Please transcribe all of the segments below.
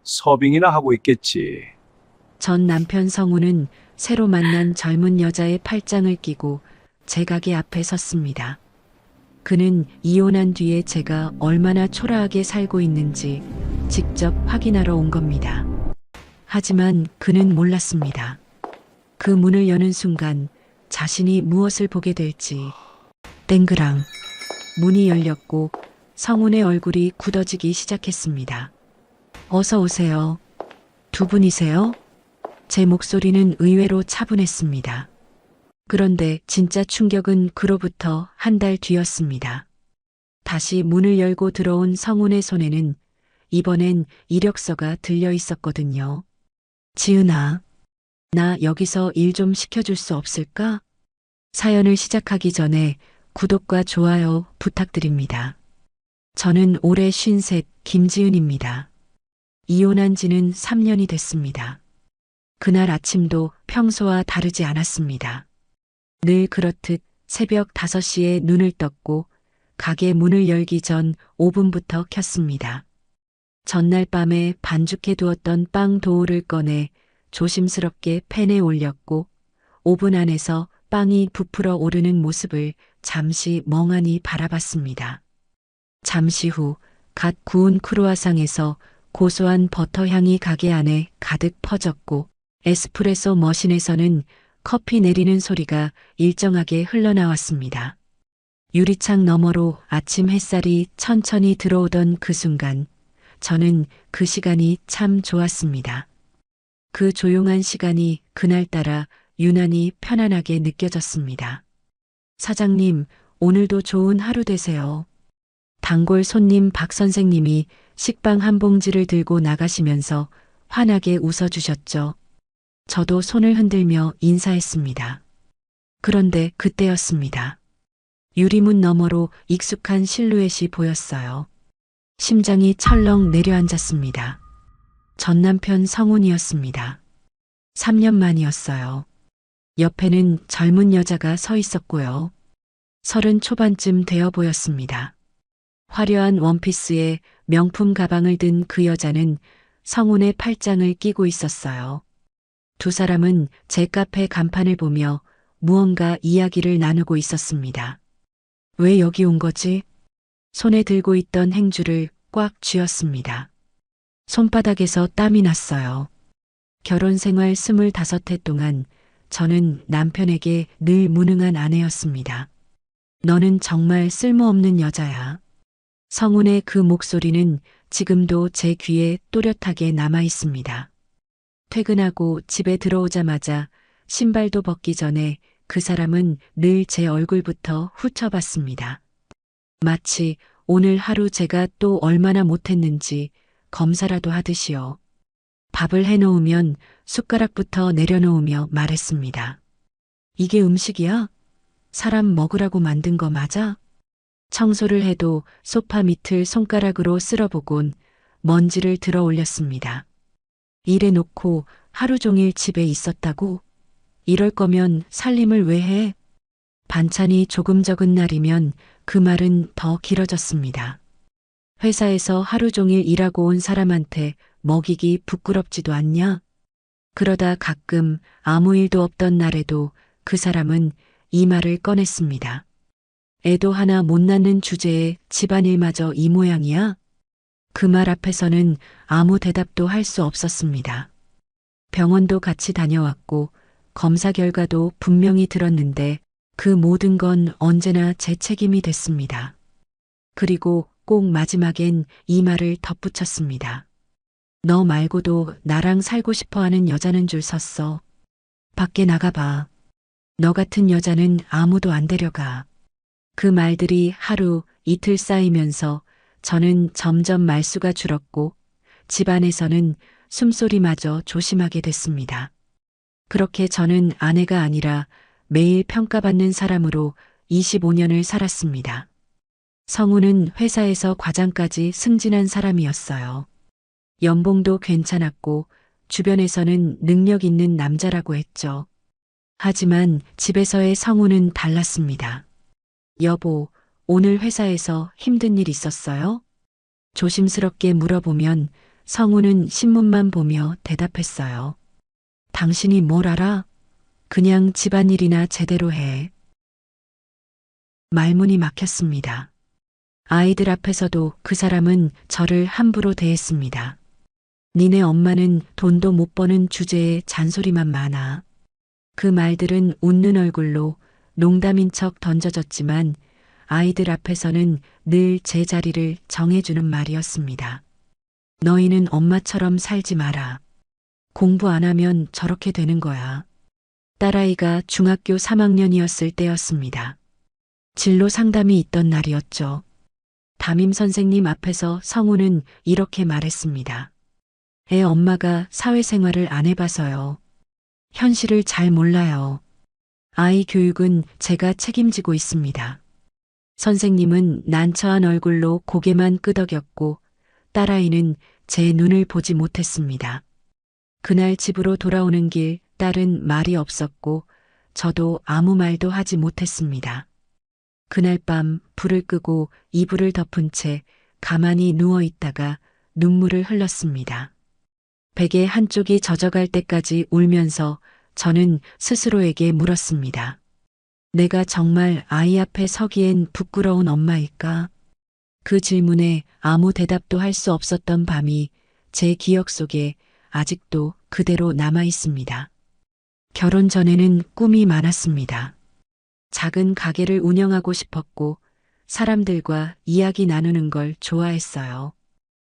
서빙이나 하고 있겠지. 전 남편 성우는 새로 만난 젊은 여자의 팔짱을 끼고 제 가게 앞에 섰습니다. 그는 이혼한 뒤에 제가 얼마나 초라하게 살고 있는지 직접 확인하러 온 겁니다. 하지만 그는 몰랐습니다. 그 문을 여는 순간 자신이 무엇을 보게 될지. 땡그랑 문이 열렸고 성운의 얼굴이 굳어지기 시작했습니다. 어서 오세요. 두 분이세요? 제 목소리는 의외로 차분했습니다. 그런데 진짜 충격은 그로부터 한 달 뒤였습니다. 다시 문을 열고 들어온 성운의 손에는 이번엔 이력서가 들려 있었거든요. 지은아, 나 여기서 일 좀 시켜줄 수 없을까? 사연을 시작하기 전에 구독과 좋아요 부탁드립니다. 저는 올해 53 김지은입니다. 이혼한 지는 3년이 됐습니다. 그날 아침도 평소와 다르지 않았습니다. 늘 그렇듯 새벽 5시에 눈을 떴고 가게 문을 열기 전 5분부터 켰습니다. 전날 밤에 반죽해 두었던 빵 도우를 꺼내 조심스럽게 팬에 올렸고 5분 안에서 빵이 부풀어 오르는 모습을 잠시 멍하니 바라봤습니다. 잠시 후 갓 구운 크루아상에서 고소한 버터 향이 가게 안에 가득 퍼졌고 에스프레소 머신에서는 커피 내리는 소리가 일정하게 흘러나왔습니다. 유리창 너머로 아침 햇살이 천천히 들어오던 그 순간 저는 그 시간이 참 좋았습니다. 그 조용한 시간이 그날따라 유난히 편안하게 느껴졌습니다. 사장님, 오늘도 좋은 하루 되세요. 단골 손님 박 선생님이 식빵 한 봉지를 들고 나가시면서 환하게 웃어주셨죠. 저도 손을 흔들며 인사했습니다. 그런데 그때였습니다. 유리문 너머로 익숙한 실루엣이 보였어요. 심장이 철렁 내려앉았습니다. 전 남편 성운이었습니다. 3년 만이었어요. 옆에는 젊은 여자가 서 있었고요. 30 초반쯤 되어 보였습니다. 화려한 원피스에 명품 가방을 든 그 여자는 성운의 팔짱을 끼고 있었어요. 두 사람은 제 카페 간판을 보며 무언가 이야기를 나누고 있었습니다. 왜 여기 온 거지? 손에 들고 있던 행주를 꽉 쥐었습니다. 손바닥에서 땀이 났어요. 결혼 생활 25해 동안 저는 남편에게 늘 무능한 아내였습니다. 너는 정말 쓸모없는 여자야. 성운의 그 목소리는 지금도 제 귀에 또렷하게 남아 있습니다. 퇴근하고 집에 들어오자마자 신발도 벗기 전에 그 사람은 늘 제 얼굴부터 훑어봤습니다. 마치 오늘 하루 제가 또 얼마나 못했는지 검사라도 하듯이요. 밥을 해놓으면 숟가락부터 내려놓으며 말했습니다. 이게 음식이야? 사람 먹으라고 만든 거 맞아? 청소를 해도 소파 밑을 손가락으로 쓸어보곤 먼지를 들어 올렸습니다. 일해 놓고 하루 종일 집에 있었다고? 이럴 거면 살림을 왜 해? 반찬이 조금 적은 날이면 그 말은 더 길어졌습니다. 회사에서 하루 종일 일하고 온 사람한테 먹이기 부끄럽지도 않냐? 그러다 가끔 아무 일도 없던 날에도 그 사람은 이 말을 꺼냈습니다. 애도 하나 못 낳는 주제에 집안일마저 이 모양이야? 그 말 앞에서는 아무 대답도 할 수 없었습니다. 병원도 같이 다녀왔고 검사 결과도 분명히 들었는데 그 모든 건 언제나 제 책임이 됐습니다. 그리고 꼭 마지막엔 이 말을 덧붙였습니다. 너 말고도 나랑 살고 싶어 하는 여자는 줄 섰어. 밖에 나가봐. 너 같은 여자는 아무도 안 데려가. 그 말들이 하루, 이틀 쌓이면서 저는 점점 말수가 줄었고 집안에서는 숨소리마저 조심하게 됐습니다. 그렇게 저는 아내가 아니라 매일 평가받는 사람으로 25년을 살았습니다. 성우는 회사에서 과장까지 승진한 사람이었어요. 연봉도 괜찮았고 주변에서는 능력 있는 남자라고 했죠. 하지만 집에서의 성우는 달랐습니다. 여보, 오늘 회사에서 힘든 일 있었어요? 조심스럽게 물어보면 성우는 신문만 보며 대답했어요. 당신이 뭘 알아? 그냥 집안일이나 제대로 해. 말문이 막혔습니다. 아이들 앞에서도 그 사람은 저를 함부로 대했습니다. 니네 엄마는 돈도 못 버는 주제에 잔소리만 많아. 그 말들은 웃는 얼굴로 농담인 척 던져졌지만 아이들 앞에서는 늘 제 자리를 정해주는 말이었습니다. 너희는 엄마처럼 살지 마라. 공부 안 하면 저렇게 되는 거야. 딸아이가 중학교 3학년이었을 때였습니다. 진로 상담이 있던 날이었죠. 담임 선생님 앞에서 성우는 이렇게 말했습니다. 애 엄마가 사회생활을 안 해봐서요. 현실을 잘 몰라요. 아이 교육은 제가 책임지고 있습니다. 선생님은 난처한 얼굴로 고개만 끄덕였고 딸아이는 제 눈을 보지 못했습니다. 그날 집으로 돌아오는 길 딸은 말이 없었고 저도 아무 말도 하지 못했습니다. 그날 밤 불을 끄고 이불을 덮은 채 가만히 누워 있다가 눈물을 흘렸습니다. 베개 한쪽이 젖어갈 때까지 울면서 저는 스스로에게 물었습니다. 내가 정말 아이 앞에 서기엔 부끄러운 엄마일까? 그 질문에 아무 대답도 할 수 없었던 밤이 제 기억 속에 아직도 그대로 남아 있습니다. 결혼 전에는 꿈이 많았습니다. 작은 가게를 운영하고 싶었고 사람들과 이야기 나누는 걸 좋아했어요.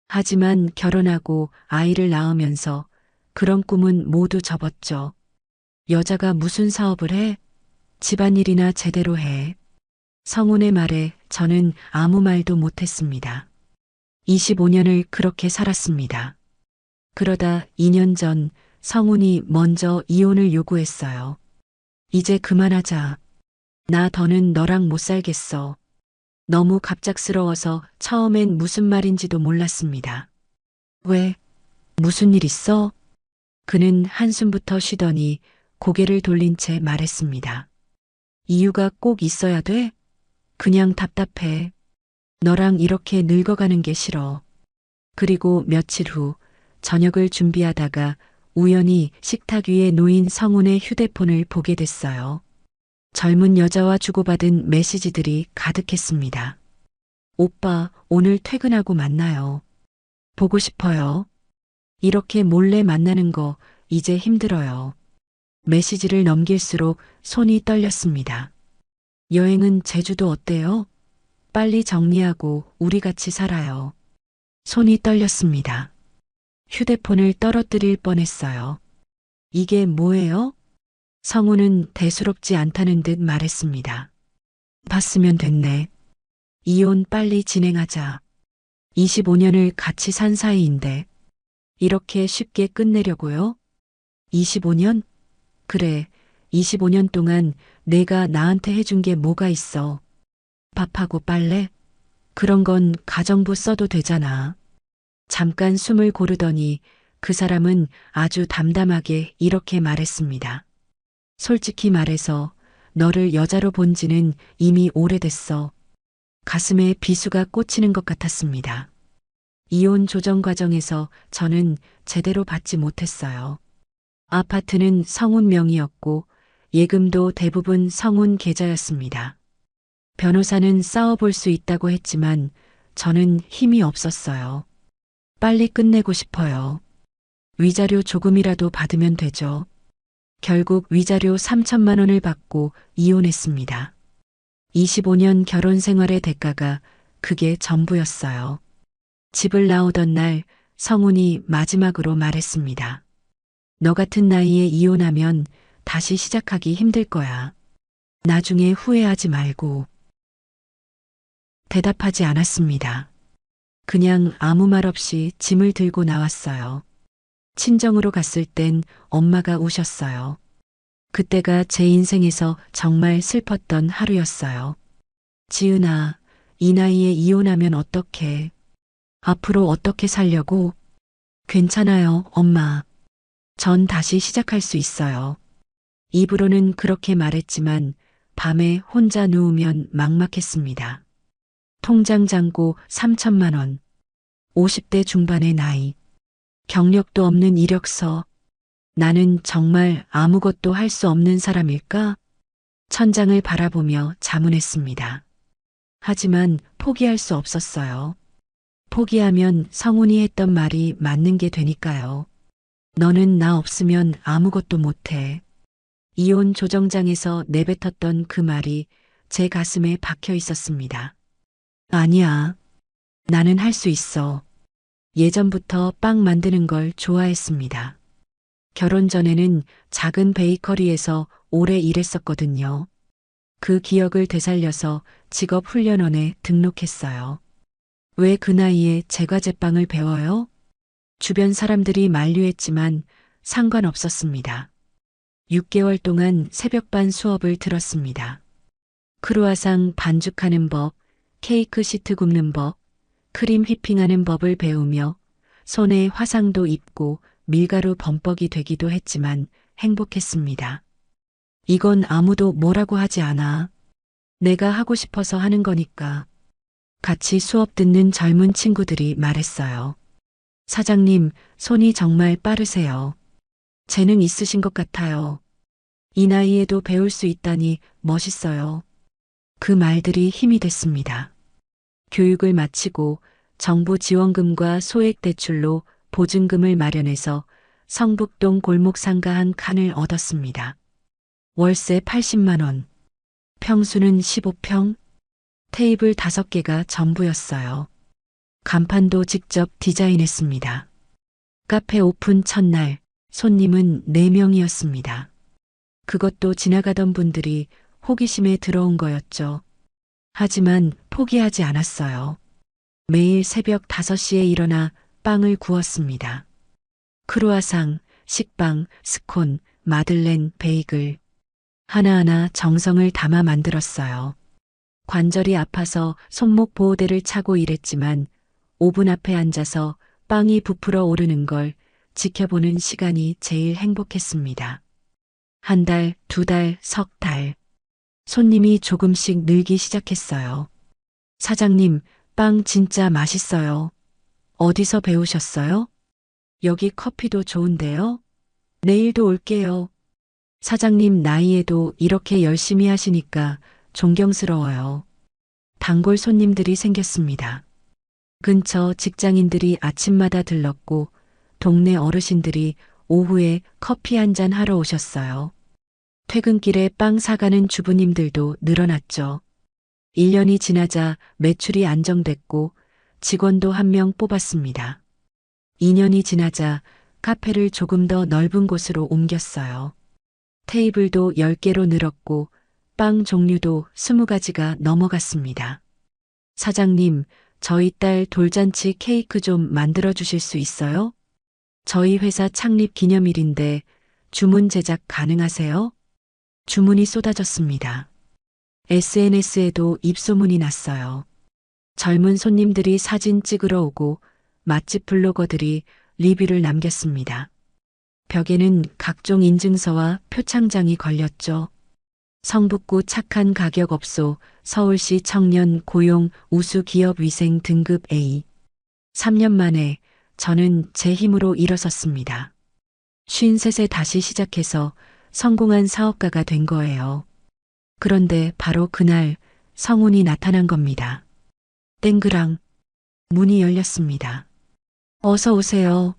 하지만 결혼하고 아이를 낳으면서 그런 꿈은 모두 접었죠. 여자가 무슨 사업을 해? 집안일이나 제대로 해. 성훈의 말에 저는 아무 말도 못했습니다. 25년을 그렇게 살았습니다. 그러다 2년 전 성훈이 먼저 이혼을 요구했어요. 이제 그만하자. 나 더는 너랑 못 살겠어. 너무 갑작스러워서 처음엔 무슨 말인지도 몰랐습니다. 왜? 무슨 일 있어? 그는 한숨부터 쉬더니 고개를 돌린 채 말했습니다. 이유가 꼭 있어야 돼? 그냥 답답해. 너랑 이렇게 늙어가는 게 싫어. 그리고 며칠 후 저녁을 준비하다가 우연히 식탁 위에 놓인 성훈의 휴대폰을 보게 됐어요. 젊은 여자와 주고받은 메시지들이 가득했습니다. 오빠, 오늘 퇴근하고 만나요. 보고 싶어요. 이렇게 몰래 만나는 거 이제 힘들어요. 메시지를 넘길수록 손이 떨렸습니다. 여행은 제주도 어때요? 빨리 정리하고 우리 같이 살아요. 손이 떨렸습니다. 휴대폰을 떨어뜨릴 뻔했어요. 이게 뭐예요? 성우는 대수롭지 않다는 듯 말했습니다. 봤으면 됐네. 이혼 빨리 진행하자. 25년을 같이 산 사이인데 이렇게 쉽게 끝내려고요? 25년? 그래, 25년 동안 내가 나한테 해준 게 뭐가 있어. 밥하고 빨래? 그런 건 가정부 써도 되잖아. 잠깐 숨을 고르더니 그 사람은 아주 담담하게 이렇게 말했습니다. 솔직히 말해서 너를 여자로 본 지는 이미 오래됐어. 가슴에 비수가 꽂히는 것 같았습니다. 이혼 조정 과정에서 저는 제대로 받지 못했어요. 아파트는 성훈 명의였고 예금도 대부분 성훈 계좌였습니다. 변호사는 싸워볼 수 있다고 했지만 저는 힘이 없었어요. 빨리 끝내고 싶어요. 위자료 조금이라도 받으면 되죠. 결국 위자료 3천만 원을 받고 이혼했습니다. 25년 결혼 생활의 대가가 그게 전부였어요. 집을 나오던 날 성훈이 마지막으로 말했습니다. 너 같은 나이에 이혼하면 다시 시작하기 힘들 거야. 나중에 후회하지 말고. 대답하지 않았습니다. 그냥 아무 말 없이 짐을 들고 나왔어요. 친정으로 갔을 땐 엄마가 우셨어요. 그때가 제 인생에서 정말 슬펐던 하루였어요. 지은아, 이 나이에 이혼하면 어떡해? 앞으로 어떻게 살려고? 괜찮아요, 엄마. 전 다시 시작할 수 있어요. 입으로는 그렇게 말했지만 밤에 혼자 누우면 막막했습니다. 통장 잔고 3천만 원. 50대 중반의 나이. 경력도 없는 이력서. 나는 정말 아무것도 할 수 없는 사람일까? 천장을 바라보며 자문했습니다. 하지만 포기할 수 없었어요. 포기하면 성훈이 했던 말이 맞는 게 되니까요. 너는 나 없으면 아무것도 못해. 이혼 조정장에서 내뱉었던 그 말이 제 가슴에 박혀 있었습니다. 아니야. 나는 할 수 있어. 예전부터 빵 만드는 걸 좋아했습니다. 결혼 전에는 작은 베이커리에서 오래 일했었거든요. 그 기억을 되살려서 직업훈련원에 등록했어요. 왜 그 나이에 제과제빵을 배워요? 주변 사람들이 만류했지만 상관없었습니다. 6개월 동안 새벽반 수업을 들었습니다. 크루아상 반죽하는 법, 케이크 시트 굽는 법, 크림 휘핑하는 법을 배우며 손에 화상도 입고 밀가루 범벅이 되기도 했지만 행복했습니다. 이건 아무도 뭐라고 하지 않아. 내가 하고 싶어서 하는 거니까. 같이 수업 듣는 젊은 친구들이 말했어요. 사장님, 손이 정말 빠르세요. 재능 있으신 것 같아요. 이 나이에도 배울 수 있다니 멋있어요. 그 말들이 힘이 됐습니다. 교육을 마치고 정부 지원금과 소액대출로 보증금을 마련해서 성북동 골목상가 한 칸을 얻었습니다. 월세 80만 원, 평수는 15평, 테이블 5개가 전부였어요. 간판도 직접 디자인했습니다. 카페 오픈 첫날 손님은 4명이었습니다. 그것도 지나가던 분들이 호기심에 들어온 거였죠. 하지만 포기하지 않았어요. 매일 새벽 5시에 일어나 빵을 구웠습니다. 크루아상, 식빵, 스콘, 마들렌, 베이글. 하나하나 정성을 담아 만들었어요. 관절이 아파서 손목 보호대를 차고 일했지만 오븐 앞에 앉아서 빵이 부풀어 오르는 걸 지켜보는 시간이 제일 행복했습니다. 1달, 2달, 석 달. 손님이 조금씩 늘기 시작했어요. 사장님, 빵 진짜 맛있어요. 어디서 배우셨어요? 여기 커피도 좋은데요? 내일도 올게요. 사장님 나이에도 이렇게 열심히 하시니까 존경스러워요. 단골 손님들이 생겼습니다. 근처 직장인들이 아침마다 들렀고 동네 어르신들이 오후에 커피 한잔 하러 오셨어요. 퇴근길에 빵 사가는 주부님들도 늘어났죠. 1년이 지나자 매출이 안정됐고 직원도 1명 뽑았습니다. 2년이 지나자 카페를 조금 더 넓은 곳으로 옮겼어요. 테이블도 10개로 늘었고 빵 종류도 20가지가 넘어갔습니다. 사장님, 저희 딸 돌잔치 케이크 좀 만들어 주실 수 있어요? 저희 회사 창립 기념일인데 주문 제작 가능하세요? 주문이 쏟아졌습니다. SNS에도 입소문이 났어요. 젊은 손님들이 사진 찍으러 오고 맛집 블로거들이 리뷰를 남겼습니다. 벽에는 각종 인증서와 표창장이 걸렸죠. 성북구 착한 가격업소, 서울시 청년 고용 우수 기업 위생 등급 A. 3년 만에 저는 제 힘으로 일어섰습니다. 53세 다시 시작해서 성공한 사업가가 된 거예요. 그런데 바로 그날 성훈이 나타난 겁니다. 땡그랑 문이 열렸습니다. 어서 오세요.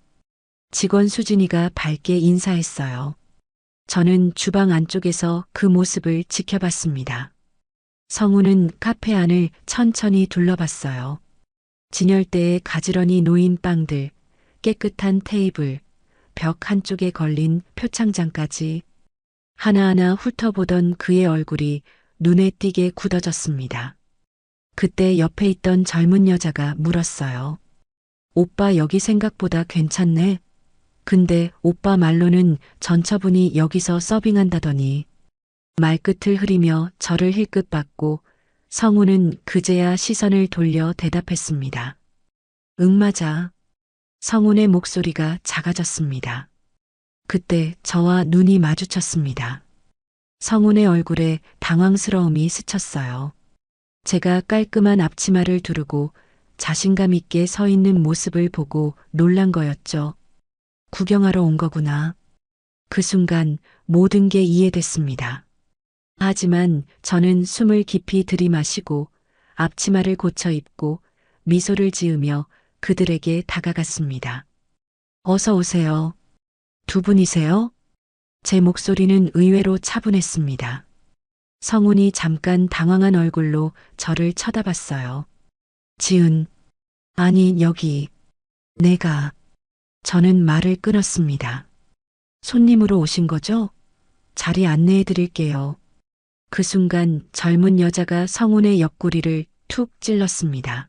직원 수진이가 밝게 인사했어요. 저는 주방 안쪽에서 그 모습을 지켜봤습니다. 성훈은 카페 안을 천천히 둘러봤어요. 진열대에 가지런히 놓인 빵들, 깨끗한 테이블, 벽 한쪽에 걸린 표창장까지 하나하나 훑어보던 그의 얼굴이 눈에 띄게 굳어졌습니다. 그때 옆에 있던 젊은 여자가 물었어요. 오빠 여기 생각보다 괜찮네. 근데 오빠 말로는 전처분이 여기서 서빙한다더니. 말끝을 흐리며 저를 힐끗받고 성우는 그제야 시선을 돌려 대답했습니다. 응 맞아. 성훈의 목소리가 작아졌습니다. 그때 저와 눈이 마주쳤습니다. 성훈의 얼굴에 당황스러움이 스쳤어요. 제가 깔끔한 앞치마를 두르고 자신감 있게 서 있는 모습을 보고 놀란 거였죠. 구경하러 온 거구나. 그 순간 모든 게 이해됐습니다. 하지만 저는 숨을 깊이 들이마시고 앞치마를 고쳐 입고 미소를 지으며 그들에게 다가갔습니다. 어서 오세요. 두 분이세요? 제 목소리는 의외로 차분했습니다. 성훈이 잠깐 당황한 얼굴로 저를 쳐다봤어요. 지은, 아니, 여기, 내가, 저는 말을 끊었습니다. 손님으로 오신 거죠? 자리 안내해 드릴게요. 그 순간 젊은 여자가 성훈의 옆구리를 툭 찔렀습니다.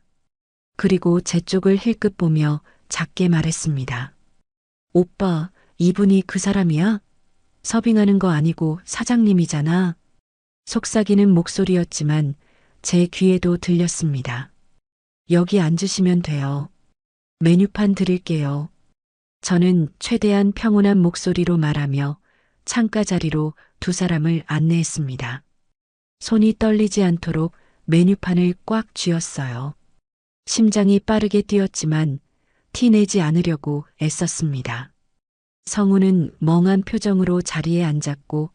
그리고 제 쪽을 힐끗 보며 작게 말했습니다. 오빠, 이분이 그 사람이야? 서빙하는 거 아니고 사장님이잖아. 속삭이는 목소리였지만 제 귀에도 들렸습니다. 여기 앉으시면 돼요. 메뉴판 드릴게요. 저는 최대한 평온한 목소리로 말하며 창가 자리로 두 사람을 안내했습니다. 손이 떨리지 않도록 메뉴판을 꽉 쥐었어요. 심장이 빠르게 뛰었지만 티내지 않으려고 애썼습니다. 성우는 멍한 표정으로 자리에 앉았고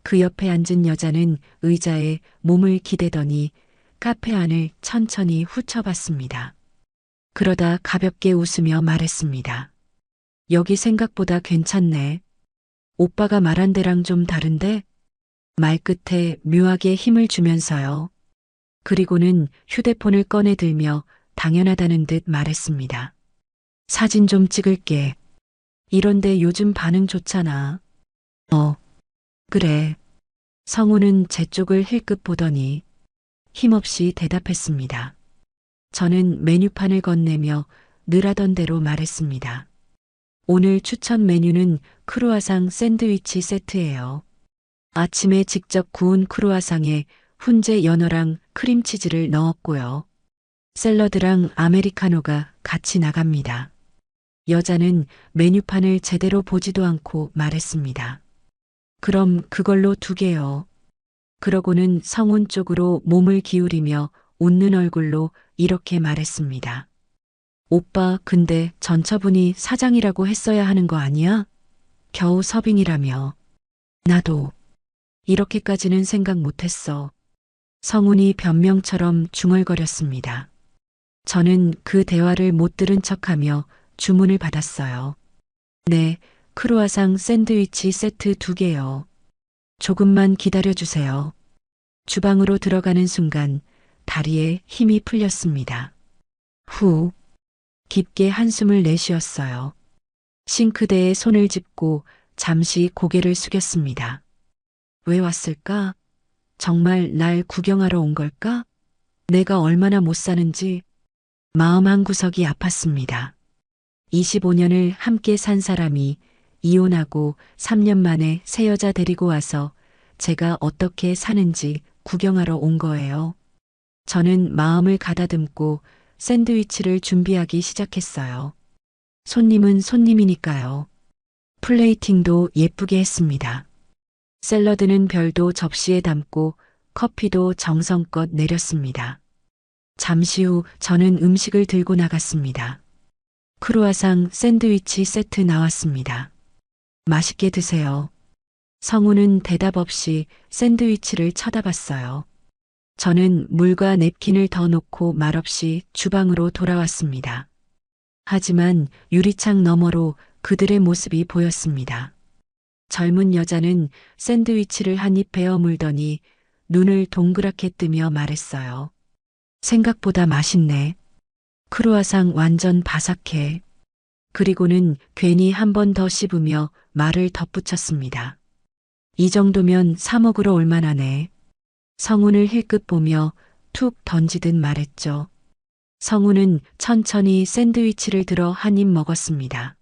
그 옆에 앉은 여자는 의자에 몸을 기대더니 카페 안을 천천히 훑어봤습니다. 그러다 가볍게 웃으며 말했습니다. 여기 생각보다 괜찮네. 오빠가 말한 데랑 좀 다른데? 말끝에 묘하게 힘을 주면서요. 그리고는 휴대폰을 꺼내 들며 당연하다는 듯 말했습니다. 사진 좀 찍을게. 이런데 요즘 반응 좋잖아. 그래. 성우는 제 쪽을 힐끗 보더니 힘없이 대답했습니다. 저는 메뉴판을 건네며 늘 하던 대로 말했습니다. 오늘 추천 메뉴는 크루아상 샌드위치 세트예요. 아침에 직접 구운 크루아상에 훈제 연어랑 크림치즈를 넣었고요. 샐러드랑 아메리카노가 같이 나갑니다. 여자는 메뉴판을 제대로 보지도 않고 말했습니다. 그럼 그걸로 2개요. 그러고는 성훈 쪽으로 몸을 기울이며 웃는 얼굴로 이렇게 말했습니다. 오빠, 근데 전처분이 사장이라고 했어야 하는 거 아니야? 겨우 서빙이라며. 나도. 이렇게까지는 생각 못했어. 성훈이 변명처럼 중얼거렸습니다. 저는 그 대화를 못 들은 척하며 주문을 받았어요. 네, 크루아상 샌드위치 세트 2개요. 조금만 기다려주세요. 주방으로 들어가는 순간 다리에 힘이 풀렸습니다. 후, 깊게 한숨을 내쉬었어요. 싱크대에 손을 짚고 잠시 고개를 숙였습니다. 왜 왔을까? 정말 날 구경하러 온 걸까? 내가 얼마나 못 사는지 마음 한구석이 아팠습니다. 25년을 함께 산 사람이 이혼하고 3년 만에 새 여자 데리고 와서 제가 어떻게 사는지 구경하러 온 거예요. 저는 마음을 가다듬고 샌드위치를 준비하기 시작했어요. 손님은 손님이니까요. 플레이팅도 예쁘게 했습니다. 샐러드는 별도 접시에 담고 커피도 정성껏 내렸습니다. 잠시 후 저는 음식을 들고 나갔습니다. 크루아상 샌드위치 세트 나왔습니다. 맛있게 드세요. 성우는 대답 없이 샌드위치를 쳐다봤어요. 저는 물과 냅킨을 더 놓고 말없이 주방으로 돌아왔습니다. 하지만 유리창 너머로 그들의 모습이 보였습니다. 젊은 여자는 샌드위치를 한 입 베어 물더니 눈을 동그랗게 뜨며 말했어요. 생각보다 맛있네. 크루아상 완전 바삭해. 그리고는 괜히 한 번 더 씹으며 말을 덧붙였습니다. 이 정도면 사 먹으러 올만하네. 성훈을 힐끗 보며 툭 던지듯 말했죠. 성훈은 천천히 샌드위치를 들어 한 입 먹었습니다.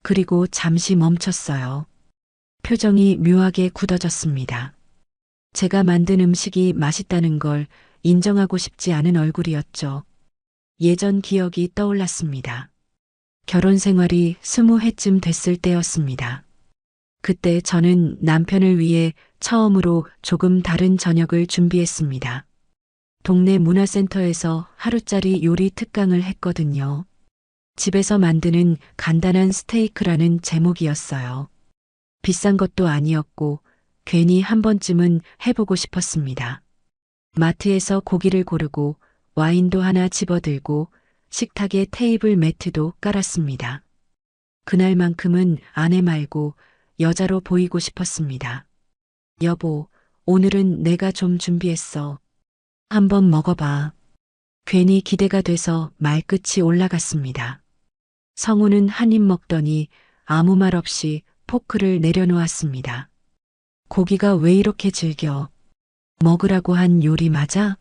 그리고 잠시 멈췄어요. 표정이 묘하게 굳어졌습니다. 제가 만든 음식이 맛있다는 걸 인정하고 싶지 않은 얼굴이었죠. 예전 기억이 떠올랐습니다. 결혼 생활이 20회쯤 됐을 때였습니다. 그때 저는 남편을 위해 처음으로 조금 다른 저녁을 준비했습니다. 동네 문화센터에서 하루짜리 요리 특강을 했거든요. 집에서 만드는 간단한 스테이크라는 제목이었어요. 비싼 것도 아니었고 괜히 한 번쯤은 해보고 싶었습니다. 마트에서 고기를 고르고 와인도 하나 집어들고 식탁에 테이블 매트도 깔았습니다. 그날만큼은 아내 말고 여자로 보이고 싶었습니다. 여보, 오늘은 내가 좀 준비했어. 한번 먹어봐. 괜히 기대가 돼서 말끝이 올라갔습니다. 성우는 한 입 먹더니 아무 말 없이 포크를 내려놓았습니다. 고기가 왜 이렇게 질겨? 먹으라고 한 요리 맞아?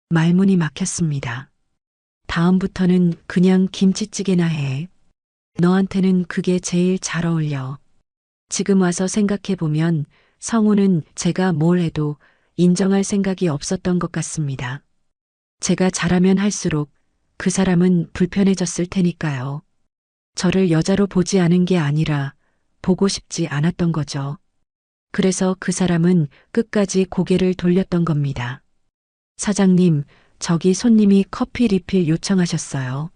말문이 막혔습니다. 다음부터는 그냥 김치찌개나 해. 너한테는 그게 제일 잘 어울려. 지금 와서 생각해보면 성우는 제가 뭘 해도 인정할 생각이 없었던 것 같습니다. 제가 잘하면 할수록 그 사람은 불편해졌을 테니까요. 저를 여자로 보지 않은 게 아니라 보고 싶지 않았던 거죠. 그래서 그 사람은 끝까지 고개를 돌렸던 겁니다. 사장님, 저기 손님이 커피 리필 요청하셨어요.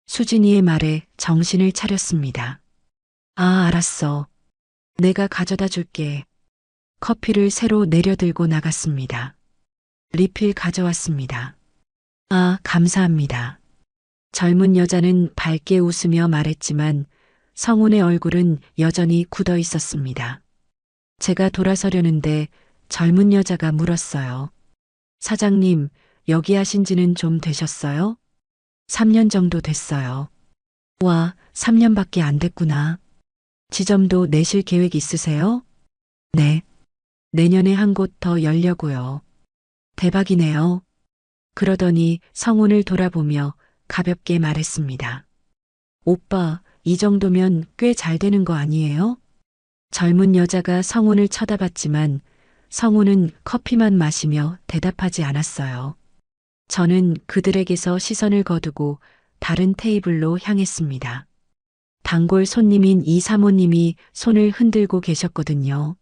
수진이의 말에 정신을 차렸습니다. 아, 알았어. 내가 가져다 줄게. 커피를 새로 내려들고 나갔습니다. 리필 가져왔습니다. 아, 감사합니다. 젊은 여자는 밝게 웃으며 말했지만 성훈의 얼굴은 여전히 굳어 있었습니다. 제가 돌아서려는데 젊은 여자가 물었어요. 사장님, 여기 하신 지는 좀 되셨어요? 3년 정도 됐어요. 와, 3년밖에 안 됐구나. 지점도 내실 계획 있으세요? 네. 내년에 한 곳 더 열려고요. 대박이네요. 그러더니 성훈을 돌아보며 가볍게 말했습니다. 오빠, 이 정도면 꽤 잘 되는 거 아니에요? 젊은 여자가 성훈을 쳐다봤지만 성훈은 커피만 마시며 대답하지 않았어요. 저는 그들에게서 시선을 거두고 다른 테이블로 향했습니다. 단골 손님인 이 사모님이 손을 흔들고 계셨거든요.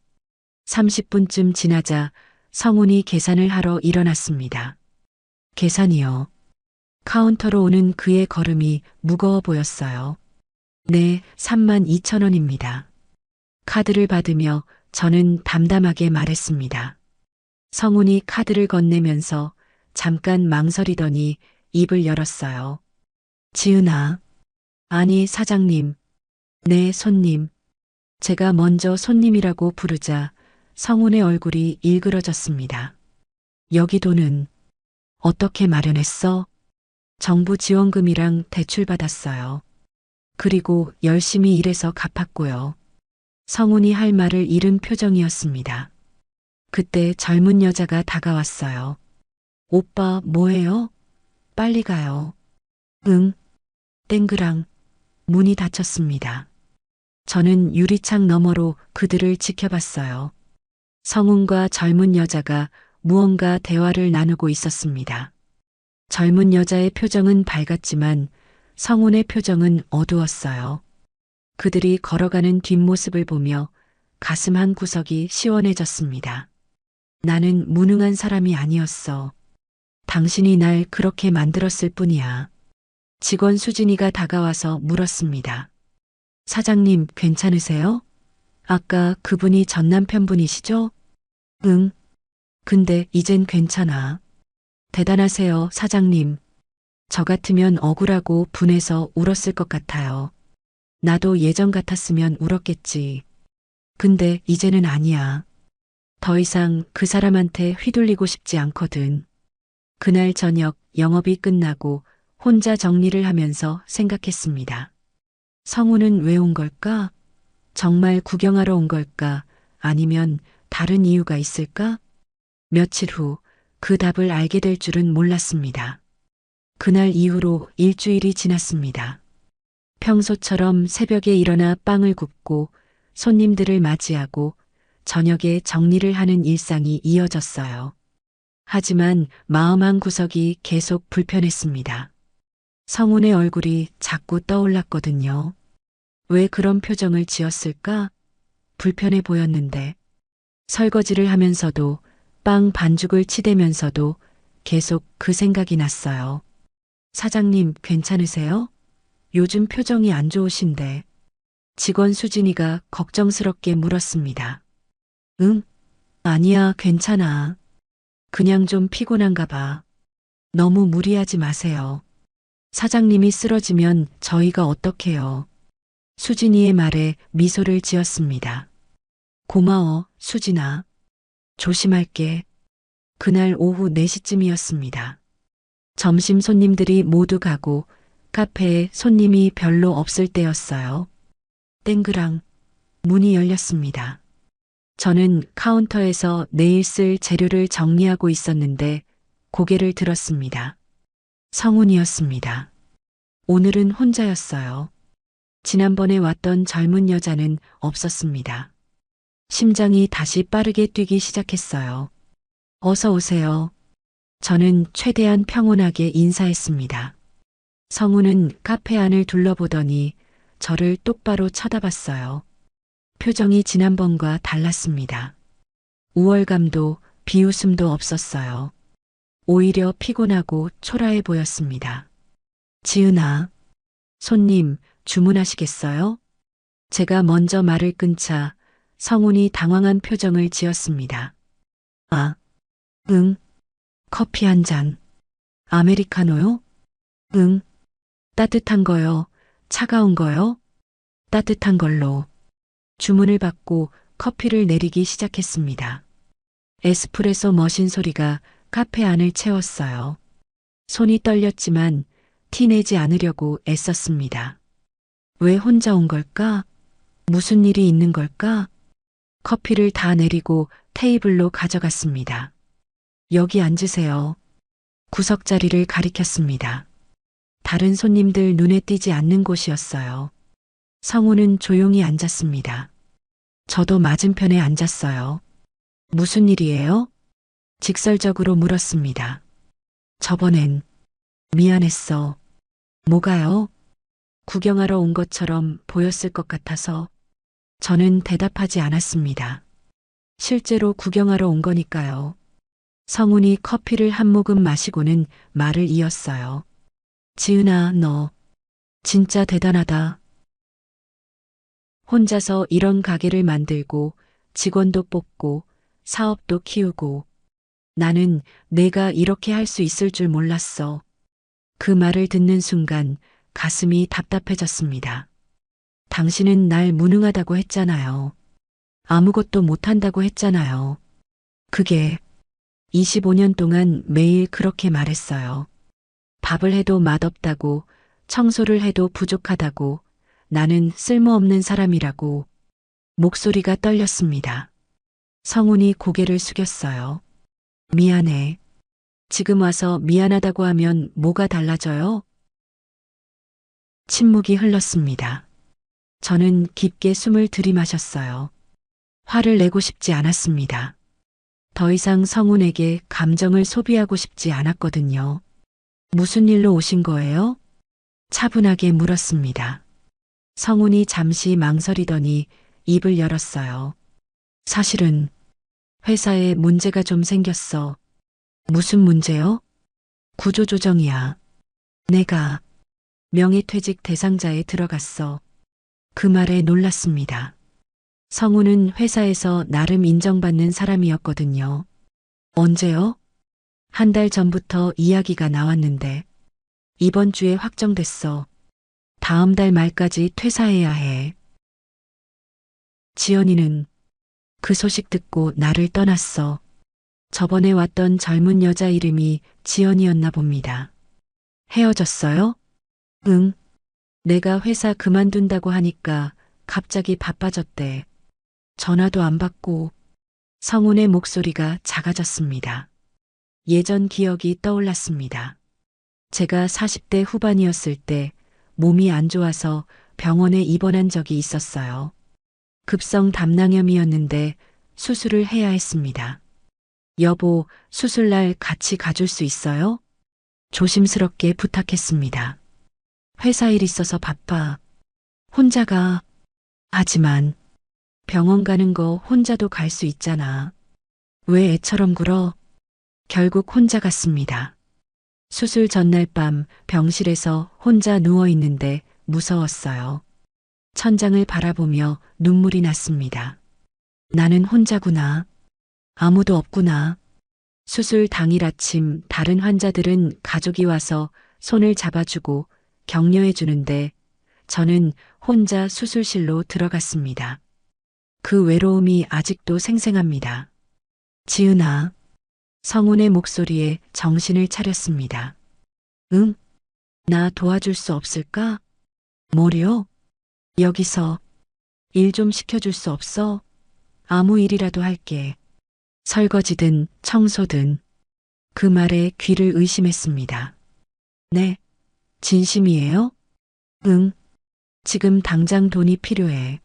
30분쯤 지나자 성훈이 계산을 하러 일어났습니다. 계산이요. 카운터로 오는 그의 걸음이 무거워 보였어요. 네, 32,000원입니다. 카드를 받으며 저는 담담하게 말했습니다. 성훈이 카드를 건네면서 잠깐 망설이더니 입을 열었어요. 지은아. 아니, 사장님. 네, 손님. 제가 먼저 손님이라고 부르자 성훈의 얼굴이 일그러졌습니다. 여기 돈은 어떻게 마련했어? 정부 지원금이랑 대출 받았어요. 그리고 열심히 일해서 갚았고요. 성훈이 할 말을 잃은 표정이었습니다. 그때 젊은 여자가 다가왔어요. 오빠, 뭐해요? 빨리 가요. 응. 땡그랑. 문이 닫혔습니다. 저는 유리창 너머로 그들을 지켜봤어요. 성훈과 젊은 여자가 무언가 대화를 나누고 있었습니다. 젊은 여자의 표정은 밝았지만 성훈의 표정은 어두웠어요. 그들이 걸어가는 뒷모습을 보며 가슴 한 구석이 시원해졌습니다. 나는 무능한 사람이 아니었어. 당신이 날 그렇게 만들었을 뿐이야. 직원 수진이가 다가와서 물었습니다. 사장님, 괜찮으세요? 아까 그분이 전 남편분이시죠? 응. 근데 이젠 괜찮아. 대단하세요, 사장님. 저 같으면 억울하고 분해서 울었을 것 같아요. 나도 예전 같았으면 울었겠지. 근데 이제는 아니야. 더 이상 그 사람한테 휘둘리고 싶지 않거든. 그날 저녁 영업이 끝나고 혼자 정리를 하면서 생각했습니다. 성우는 왜 온 걸까? 정말 구경하러 온 걸까? 아니면 다른 이유가 있을까? 며칠 후 그 답을 알게 될 줄은 몰랐습니다. 그날 이후로 일주일이 지났습니다. 평소처럼 새벽에 일어나 빵을 굽고 손님들을 맞이하고 저녁에 정리를 하는 일상이 이어졌어요. 하지만 마음 한 구석이 계속 불편했습니다. 성훈의 얼굴이 자꾸 떠올랐거든요. 왜 그런 표정을 지었을까? 불편해 보였는데. 설거지를 하면서도 빵 반죽을 치대면서도 계속 그 생각이 났어요. 사장님, 괜찮으세요? 요즘 표정이 안 좋으신데. 직원 수진이가 걱정스럽게 물었습니다. 응? 아니야, 괜찮아. 그냥 좀 피곤한가 봐. 너무 무리하지 마세요. 사장님이 쓰러지면 저희가 어떡해요. 수진이의 말에 미소를 지었습니다. 고마워, 수진아. 조심할게. 그날 오후 4시쯤이었습니다. 점심 손님들이 모두 가고 카페에 손님이 별로 없을 때였어요. 땡그랑 문이 열렸습니다. 저는 카운터에서 내일 쓸 재료를 정리하고 있었는데 고개를 들었습니다. 성훈이었습니다. 오늘은 혼자였어요. 지난번에 왔던 젊은 여자는 없었습니다. 심장이 다시 빠르게 뛰기 시작했어요. 어서 오세요. 저는 최대한 평온하게 인사했습니다. 성우는 카페 안을 둘러보더니 저를 똑바로 쳐다봤어요. 표정이 지난번과 달랐습니다. 우월감도 비웃음도 없었어요. 오히려 피곤하고 초라해 보였습니다. 지은아, 손님 주문하시겠어요? 제가 먼저 말을 끊자 성훈이 당황한 표정을 지었습니다. 아, 응. 커피 한 잔. 아메리카노요? 응. 따뜻한 거요? 차가운 거요? 따뜻한 걸로. 주문을 받고 커피를 내리기 시작했습니다. 에스프레소 머신 소리가 카페 안을 채웠어요. 손이 떨렸지만 티내지 않으려고 애썼습니다. 왜 혼자 온 걸까? 무슨 일이 있는 걸까? 커피를 다 내리고 테이블로 가져갔습니다. 여기 앉으세요. 구석 자리를 가리켰습니다. 다른 손님들 눈에 띄지 않는 곳이었어요. 성우는 조용히 앉았습니다. 저도 맞은편에 앉았어요. 무슨 일이에요? 직설적으로 물었습니다. 저번엔 미안했어. 뭐가요? 구경하러 온 것처럼 보였을 것 같아서 저는 대답하지 않았습니다. 실제로 구경하러 온 거니까요. 성훈이 커피를 한 모금 마시고는 말을 이었어요. 지은아, 너 진짜 대단하다. 혼자서 이런 가게를 만들고 직원도 뽑고 사업도 키우고 나는 내가 이렇게 할 수 있을 줄 몰랐어. 그 말을 듣는 순간 가슴이 답답해졌습니다. 당신은 날 무능하다고 했잖아요. 아무것도 못한다고 했잖아요. 그게 25년 동안 매일 그렇게 말했어요. 밥을 해도 맛없다고, 청소를 해도 부족하다고, 나는 쓸모없는 사람이라고. 목소리가 떨렸습니다. 성훈이 고개를 숙였어요. 미안해. 지금 와서 미안하다고 하면 뭐가 달라져요? 침묵이 흘렀습니다. 저는 깊게 숨을 들이마셨어요. 화를 내고 싶지 않았습니다. 더 이상 성훈에게 감정을 소비하고 싶지 않았거든요. 무슨 일로 오신 거예요? 차분하게 물었습니다. 성훈이 잠시 망설이더니 입을 열었어요. 사실은 회사에 문제가 좀 생겼어. 무슨 문제요? 구조조정이야. 내가 명예퇴직 대상자에 들어갔어. 그 말에 놀랐습니다. 성우는 회사에서 나름 인정받는 사람이었거든요. 언제요? 한 달 전부터 이야기가 나왔는데 이번 주에 확정됐어. 다음 달 말까지 퇴사해야 해. 지연이는 그 소식 듣고 나를 떠났어. 저번에 왔던 젊은 여자 이름이 지연이었나 봅니다. 헤어졌어요? 응. 내가 회사 그만둔다고 하니까 갑자기 바빠졌대. 전화도 안 받고. 성훈의 목소리가 작아졌습니다. 예전 기억이 떠올랐습니다. 제가 40대 후반이었을 때 몸이 안 좋아서 병원에 입원한 적이 있었어요. 급성 담낭염이었는데 수술을 해야 했습니다. 여보, 수술날 같이 가줄 수 있어요? 조심스럽게 부탁했습니다. 회사 일 있어서 바빠. 혼자 가. 하지만 병원 가는 거 혼자도 갈 수 있잖아. 왜 애처럼 굴어? 결국 혼자 갔습니다. 수술 전날 밤 병실에서 혼자 누워 있는데 무서웠어요. 천장을 바라보며 눈물이 났습니다. 나는 혼자구나. 아무도 없구나. 수술 당일 아침 다른 환자들은 가족이 와서 손을 잡아주고 격려해 주는데 저는 혼자 수술실로 들어갔습니다. 그 외로움이 아직도 생생합니다. 지은아. 성훈의 목소리에 정신을 차렸습니다. 응? 나 도와줄 수 없을까? 뭐려? 여기서 일 좀 시켜줄 수 없어? 아무 일이라도 할게. 설거지든 청소든. 그 말에 귀를 의심했습니다. 네, 진심이에요? 응, 지금 당장 돈이 필요해.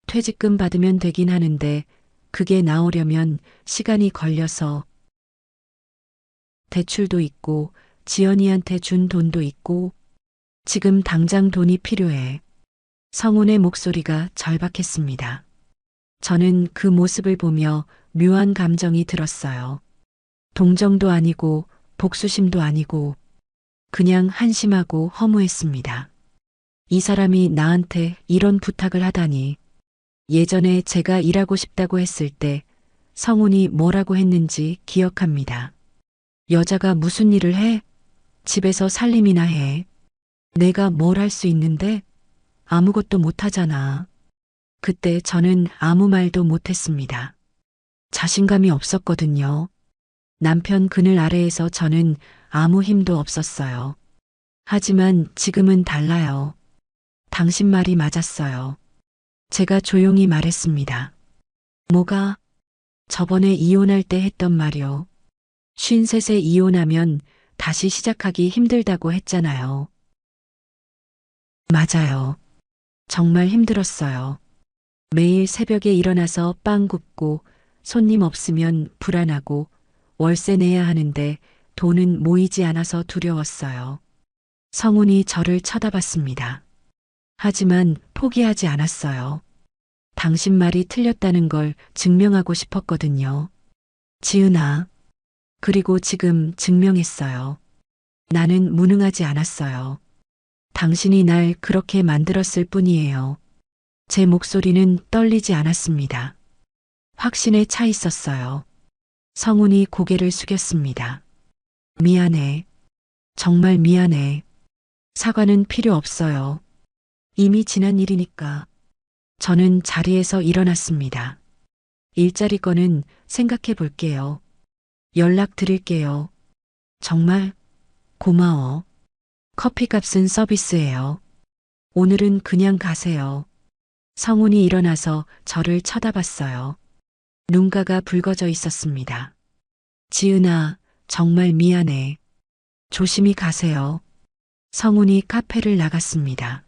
퇴직금 받으면 되긴 하는데 그게 나오려면 시간이 걸려서 대출도 있고 지연이한테 준 돈도 있고 지금 당장 돈이 필요해. 성훈의 목소리가 절박했습니다. 저는 그 모습을 보며 묘한 감정이 들었어요. 동정도 아니고 복수심도 아니고 그냥 한심하고 허무했습니다. 이 사람이 나한테 이런 부탁을 하다니. 예전에 제가 일하고 싶다고 했을 때 성훈이 뭐라고 했는지 기억합니다. 여자가 무슨 일을 해? 집에서 살림이나 해. 내가 뭘 할 수 있는데? 아무것도 못하잖아. 그때 저는 아무 말도 못했습니다. 자신감이 없었거든요. 남편 그늘 아래에서 저는 아무 힘도 없었어요. 하지만 지금은 달라요. 당신 말이 맞았어요. 제가 조용히 말했습니다. 뭐가? 저번에 이혼할 때 했던 말이요. 53세 이혼하면 다시 시작하기 힘들다고 했잖아요. 맞아요. 정말 힘들었어요. 매일 새벽에 일어나서 빵 굽고 손님 없으면 불안하고 월세 내야 하는데 돈은 모이지 않아서 두려웠어요. 성훈이 저를 쳐다봤습니다. 하지만 포기하지 않았어요. 당신 말이 틀렸다는 걸 증명하고 싶었거든요. 지은아. 그리고 지금 증명했어요. 나는 무능하지 않았어요. 당신이 날 그렇게 만들었을 뿐이에요. 제 목소리는 떨리지 않았습니다. 확신에 차 있었어요. 성훈이 고개를 숙였습니다. 미안해. 정말 미안해. 사과는 필요 없어요. 이미 지난 일이니까. 저는 자리에서 일어났습니다. 일자리 건은 생각해 볼게요. 연락 드릴게요. 정말 고마워. 커피값은 서비스예요. 오늘은 그냥 가세요. 성훈이 일어나서 저를 쳐다봤어요. 눈가가 붉어져 있었습니다. 지은아, 정말 미안해. 조심히 가세요. 성훈이 카페를 나갔습니다.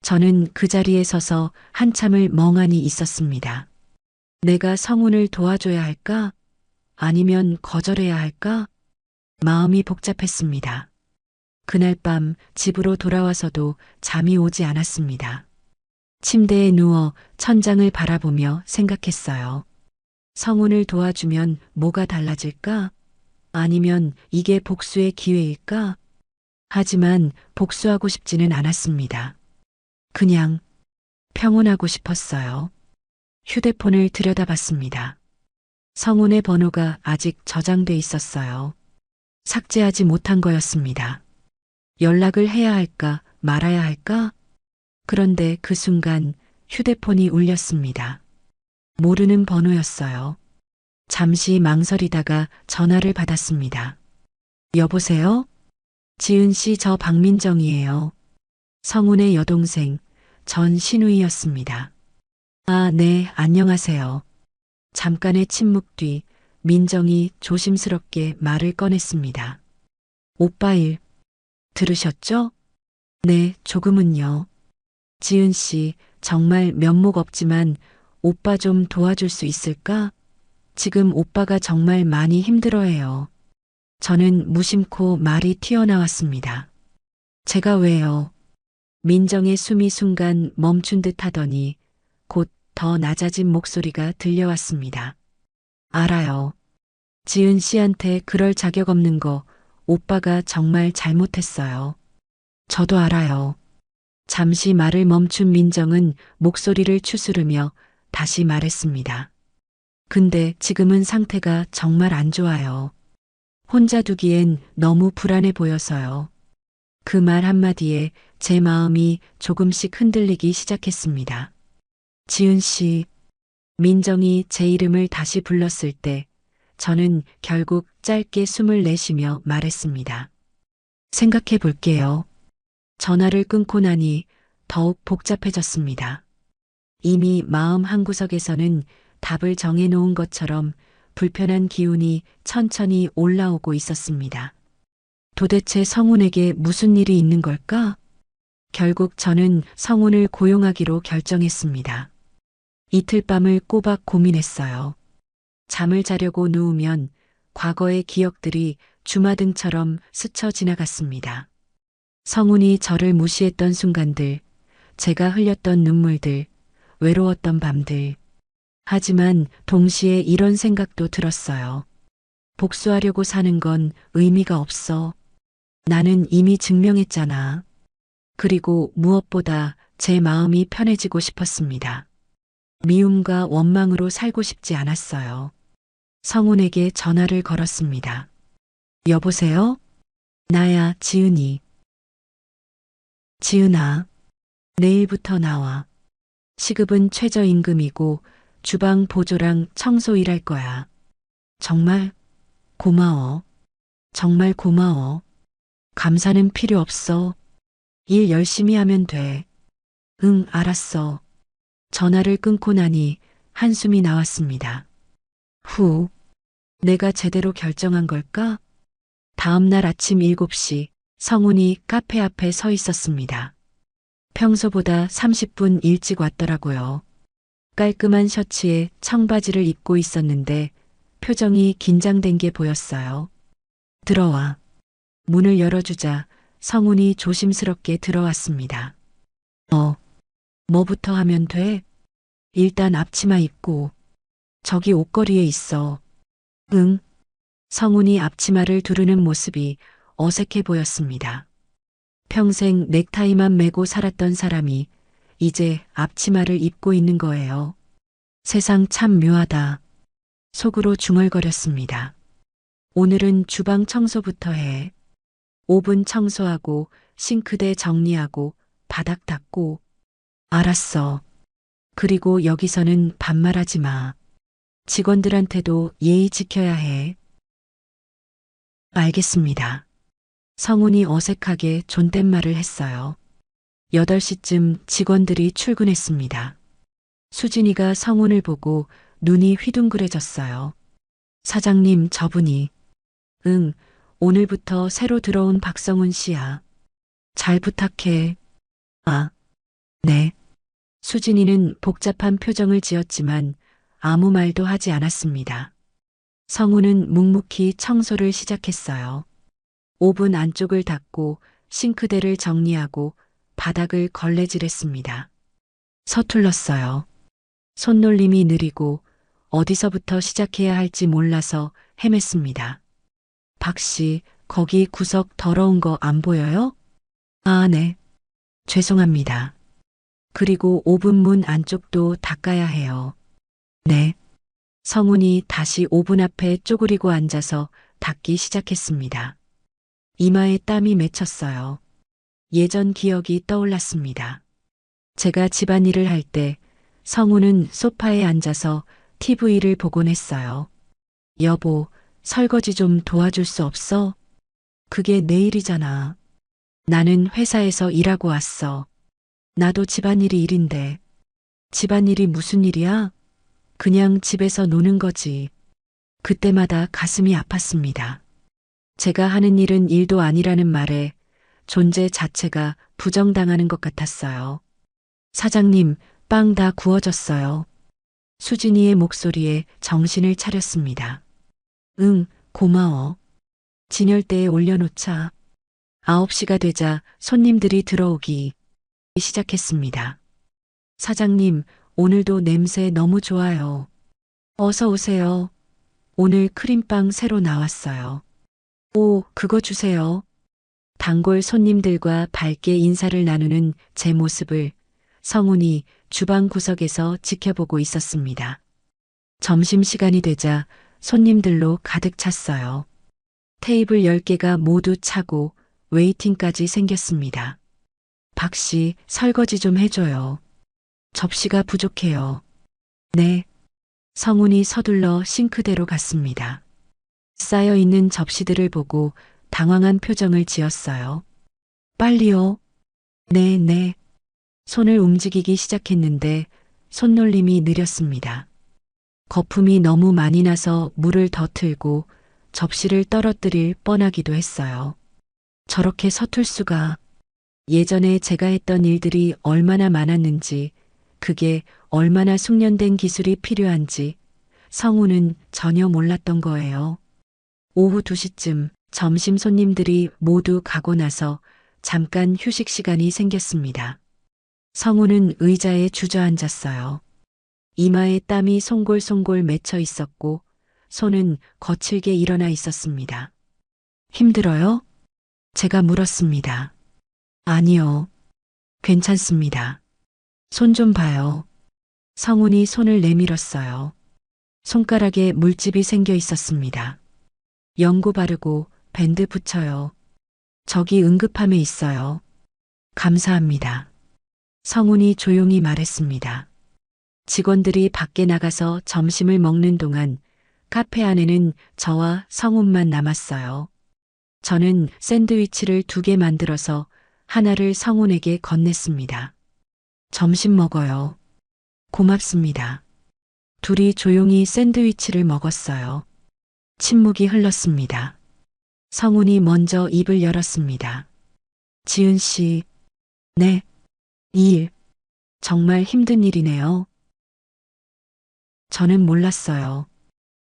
저는 그 자리에 서서 한참을 멍하니 있었습니다. 내가 성훈을 도와줘야 할까? 아니면 거절해야 할까? 마음이 복잡했습니다. 그날 밤 집으로 돌아와서도 잠이 오지 않았습니다. 침대에 누워 천장을 바라보며 생각했어요. 성훈을 도와주면 뭐가 달라질까? 아니면 이게 복수의 기회일까? 하지만 복수하고 싶지는 않았습니다. 그냥 평온하고 싶었어요. 휴대폰을 들여다봤습니다. 성훈의 번호가 아직 저장돼 있었어요. 삭제하지 못한 거였습니다. 연락을 해야 할까 말아야 할까? 그런데 그 순간 휴대폰이 울렸습니다. 모르는 번호였어요. 잠시 망설이다가 전화를 받았습니다. 여보세요? 지은 씨, 저 박민정이에요. 성훈의 여동생 전신우이였습니다. 아, 네, 안녕하세요. 잠깐의 침묵 뒤 민정이 조심스럽게 말을 꺼냈습니다. 오빠 일 들으셨죠? 네, 조금은요. 지은 씨, 정말 면목 없지만 오빠 좀 도와줄 수 있을까? 지금 오빠가 정말 많이 힘들어해요. 저는 무심코 말이 튀어나왔습니다. 제가 왜요? 민정의 숨이 순간 멈춘 듯 하더니 곧 더 낮아진 목소리가 들려왔습니다. 알아요. 지은 씨한테 그럴 자격 없는 거 오빠가 정말 잘못했어요. 저도 알아요. 잠시 말을 멈춘 민정은 목소리를 추스르며 다시 말했습니다. 근데 지금은 상태가 정말 안 좋아요. 혼자 두기엔 너무 불안해 보여서요. 그 말 한마디에 제 마음이 조금씩 흔들리기 시작했습니다. 지은 씨, 민정이 제 이름을 다시 불렀을 때 저는 결국 짧게 숨을 내쉬며 말했습니다. 생각해 볼게요. 전화를 끊고 나니 더욱 복잡해졌습니다. 이미 마음 한구석에서는 답을 정해놓은 것처럼 불편한 기운이 천천히 올라오고 있었습니다. 도대체 성훈에게 무슨 일이 있는 걸까? 결국 저는 성훈을 고용하기로 결정했습니다. 이틀 밤을 꼬박 고민했어요. 잠을 자려고 누우면 과거의 기억들이 주마등처럼 스쳐 지나갔습니다. 성훈이 저를 무시했던 순간들, 제가 흘렸던 눈물들, 외로웠던 밤들. 하지만 동시에 이런 생각도 들었어요. 복수하려고 사는 건 의미가 없어. 나는 이미 증명했잖아. 그리고 무엇보다 제 마음이 편해지고 싶었습니다. 미움과 원망으로 살고 싶지 않았어요. 성훈에게 전화를 걸었습니다. 여보세요? 나야, 지은이. 지은아, 내일부터 나와. 시급은 최저임금이고 주방 보조랑 청소 일할 거야. 정말 고마워. 정말 고마워. 감사는 필요 없어. 일 열심히 하면 돼. 응, 알았어. 전화를 끊고 나니 한숨이 나왔습니다. 후, 내가 제대로 결정한 걸까? 다음 날 아침 7시 성훈이 카페 앞에 서 있었습니다. 평소보다 30분 일찍 왔더라고요. 깔끔한 셔츠에 청바지를 입고 있었는데 표정이 긴장된 게 보였어요. 들어와. 문을 열어주자 성훈이 조심스럽게 들어왔습니다. 뭐부터 하면 돼? 일단 앞치마 입고. 저기 옷걸이에 있어. 응. 성훈이 앞치마를 두르는 모습이 어색해 보였습니다. 평생 넥타이만 매고 살았던 사람이 이제 앞치마를 입고 있는 거예요. 세상 참 묘하다. 속으로 중얼거렸습니다. 오늘은 주방 청소부터 해. 오븐 청소하고 싱크대 정리하고 바닥 닦고. 알았어. 그리고 여기서는 반말하지 마. 직원들한테도 예의 지켜야 해. 알겠습니다. 성훈이 어색하게 존댓말을 했어요. 8시쯤 직원들이 출근했습니다. 수진이가 성훈을 보고 눈이 휘둥그레졌어요. 사장님, 저분이. 응, 오늘부터 새로 들어온 박성훈 씨야. 잘 부탁해. 아, 네. 수진이는 복잡한 표정을 지었지만 아무 말도 하지 않았습니다. 성훈은 묵묵히 청소를 시작했어요. 오븐 안쪽을 닦고 싱크대를 정리하고 바닥을 걸레질했습니다. 서툴렀어요. 손놀림이 느리고 어디서부터 시작해야 할지 몰라서 헤맸습니다. 박 씨, 거기 구석 더러운 거 안 보여요? 아, 네. 죄송합니다. 그리고 오븐 문 안쪽도 닦아야 해요. 네. 성훈이 다시 오븐 앞에 쪼그리고 앉아서 닦기 시작했습니다. 이마에 땀이 맺혔어요. 예전 기억이 떠올랐습니다. 제가 집안일을 할 때 성훈은 소파에 앉아서 TV를 보곤 했어요. 여보, 설거지 좀 도와줄 수 없어? 그게 내일이잖아. 나는 회사에서 일하고 왔어. 나도 집안일이 일인데. 집안일이 무슨 일이야? 그냥 집에서 노는 거지. 그때마다 가슴이 아팠습니다. 제가 하는 일은 일도 아니라는 말에 존재 자체가 부정당하는 것 같았어요. 사장님, 빵 다 구워졌어요. 수진이의 목소리에 정신을 차렸습니다. 응, 고마워. 진열대에 올려놓자. 9시가 되자 손님들이 들어오기 시작했습니다. 사장님, 오늘도 냄새 너무 좋아요. 어서 오세요. 오늘 크림빵 새로 나왔어요. 오, 그거 주세요. 단골 손님들과 밝게 인사를 나누는 제 모습을 성훈이 주방 구석에서 지켜보고 있었습니다. 점심시간이 되자 손님들로 가득 찼어요. 테이블 10개가 모두 차고 웨이팅까지 생겼습니다. 박 씨, 설거지 좀 해줘요. 접시가 부족해요. 네. 성훈이 서둘러 싱크대로 갔습니다. 쌓여있는 접시들을 보고 당황한 표정을 지었어요. 빨리요. 네, 네. 손을 움직이기 시작했는데 손놀림이 느렸습니다. 거품이 너무 많이 나서 물을 더 틀고 접시를 떨어뜨릴 뻔하기도 했어요. 저렇게 서툴 수가. 예전에 제가 했던 일들이 얼마나 많았는지, 그게 얼마나 숙련된 기술이 필요한지 성우는 전혀 몰랐던 거예요. 오후 2시쯤 점심 손님들이 모두 가고 나서 잠깐 휴식 시간이 생겼습니다. 성우는 의자에 주저앉았어요. 이마에 땀이 송골송골 맺혀 있었고 손은 거칠게 일어나 있었습니다. 힘들어요? 제가 물었습니다. 아니요. 괜찮습니다. 손 좀 봐요. 성훈이 손을 내밀었어요. 손가락에 물집이 생겨 있었습니다. 연고 바르고 밴드 붙여요. 저기 응급함에 있어요. 감사합니다. 성훈이 조용히 말했습니다. 직원들이 밖에 나가서 점심을 먹는 동안 카페 안에는 저와 성훈만 남았어요. 저는 샌드위치를 2개 만들어서 하나를 성훈에게 건넸습니다. 점심 먹어요. 고맙습니다. 둘이 조용히 샌드위치를 먹었어요. 침묵이 흘렀습니다. 성훈이 먼저 입을 열었습니다. 지은 씨, 네, 이 일, 정말 힘든 일이네요. 저는 몰랐어요.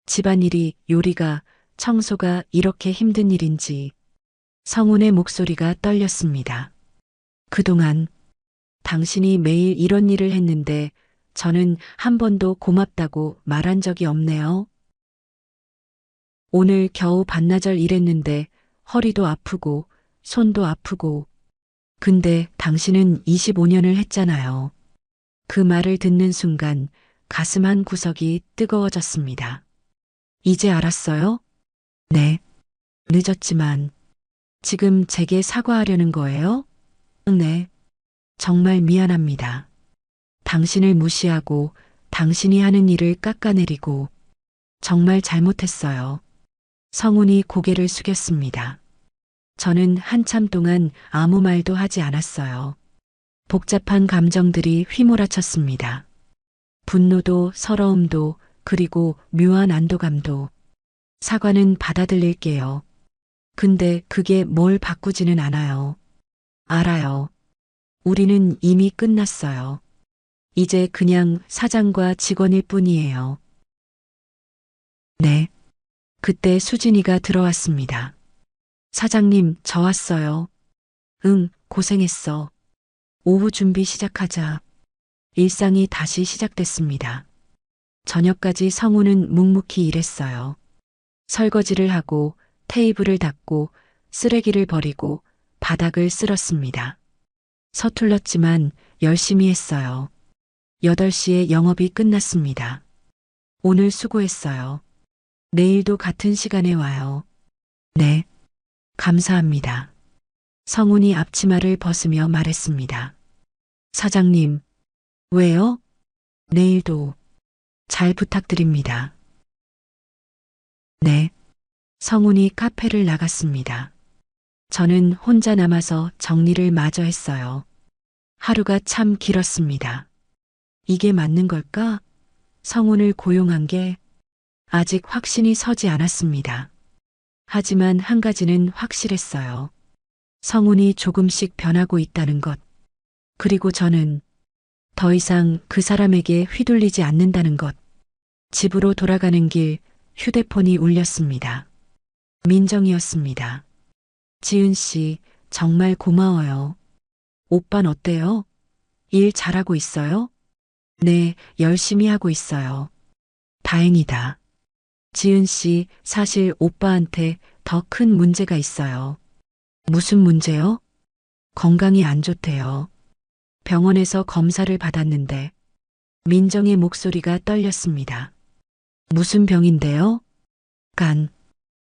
집안일이, 요리가, 청소가 이렇게 힘든 일인지. 성훈의 목소리가 떨렸습니다. 그동안 당신이 매일 이런 일을 했는데 저는 한 번도 고맙다고 말한 적이 없네요. 오늘 겨우 반나절 일했는데 허리도 아프고 손도 아프고. 근데 당신은 25년을 했잖아요. 그 말을 듣는 순간 가슴 한 구석이 뜨거워졌습니다. 이제 알았어요? 네. 늦었지만 지금 제게 사과하려는 거예요? 네. 정말 미안합니다. 당신을 무시하고 당신이 하는 일을 깎아내리고 정말 잘못했어요. 성훈이 고개를 숙였습니다. 저는 한참 동안 아무 말도 하지 않았어요. 복잡한 감정들이 휘몰아쳤습니다. 분노도 서러움도 그리고 묘한 안도감도. 사과는 받아들일게요. 근데 그게 뭘 바꾸지는 않아요. 알아요. 우리는 이미 끝났어요. 이제 그냥 사장과 직원일 뿐이에요. 네. 그때 수진이가 들어왔습니다. 사장님, 저 왔어요. 응, 고생했어. 오후 준비 시작하자. 일상이 다시 시작됐습니다. 저녁까지 성우는 묵묵히 일했어요. 설거지를 하고 테이블을 닦고 쓰레기를 버리고 바닥을 쓸었습니다. 서툴렀지만 열심히 했어요. 8시에 영업이 끝났습니다. 오늘 수고했어요. 내일도 같은 시간에 와요. 네. 감사합니다. 성훈이 앞치마를 벗으며 말했습니다. 사장님, 왜요? 내일도 잘 부탁드립니다. 네. 성훈이 카페를 나갔습니다. 저는 혼자 남아서 정리를 마저 했어요. 하루가 참 길었습니다. 이게 맞는 걸까? 성훈을 고용한 게 아직 확신이 서지 않았습니다. 하지만 한 가지는 확실했어요. 성훈이 조금씩 변하고 있다는 것. 그리고 저는 더 이상 그 사람에게 휘둘리지 않는다는 것. 집으로 돌아가는 길 휴대폰이 울렸습니다. 민정이었습니다. 지은 씨, 정말 고마워요. 오빤 어때요? 일 잘하고 있어요? 네, 열심히 하고 있어요. 다행이다. 지은 씨, 사실 오빠한테 더 큰 문제가 있어요. 무슨 문제요? 건강이 안 좋대요. 병원에서 검사를 받았는데 민정의 목소리가 떨렸습니다. 무슨 병인데요? 간.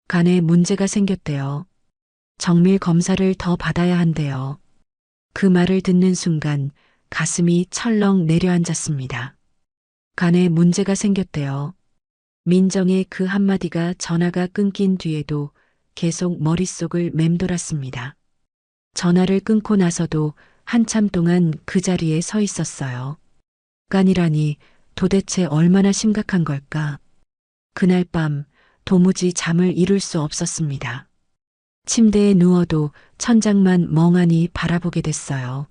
간에 문제가 생겼대요. 정밀 검사를 더 받아야 한대요. 그 말을 듣는 순간 가슴이 철렁 내려앉았습니다. 간에 문제가 생겼대요. 민정의 그 한마디가 전화가 끊긴 뒤에도 계속 머릿속을 맴돌았습니다. 전화를 끊고 나서도 한참 동안 그 자리에 서 있었어요. 간이라니 도대체 얼마나 심각한 걸까? 그날 밤 도무지 잠을 이룰 수 없었습니다. 침대에 누워도 천장만 멍하니 바라보게 됐어요.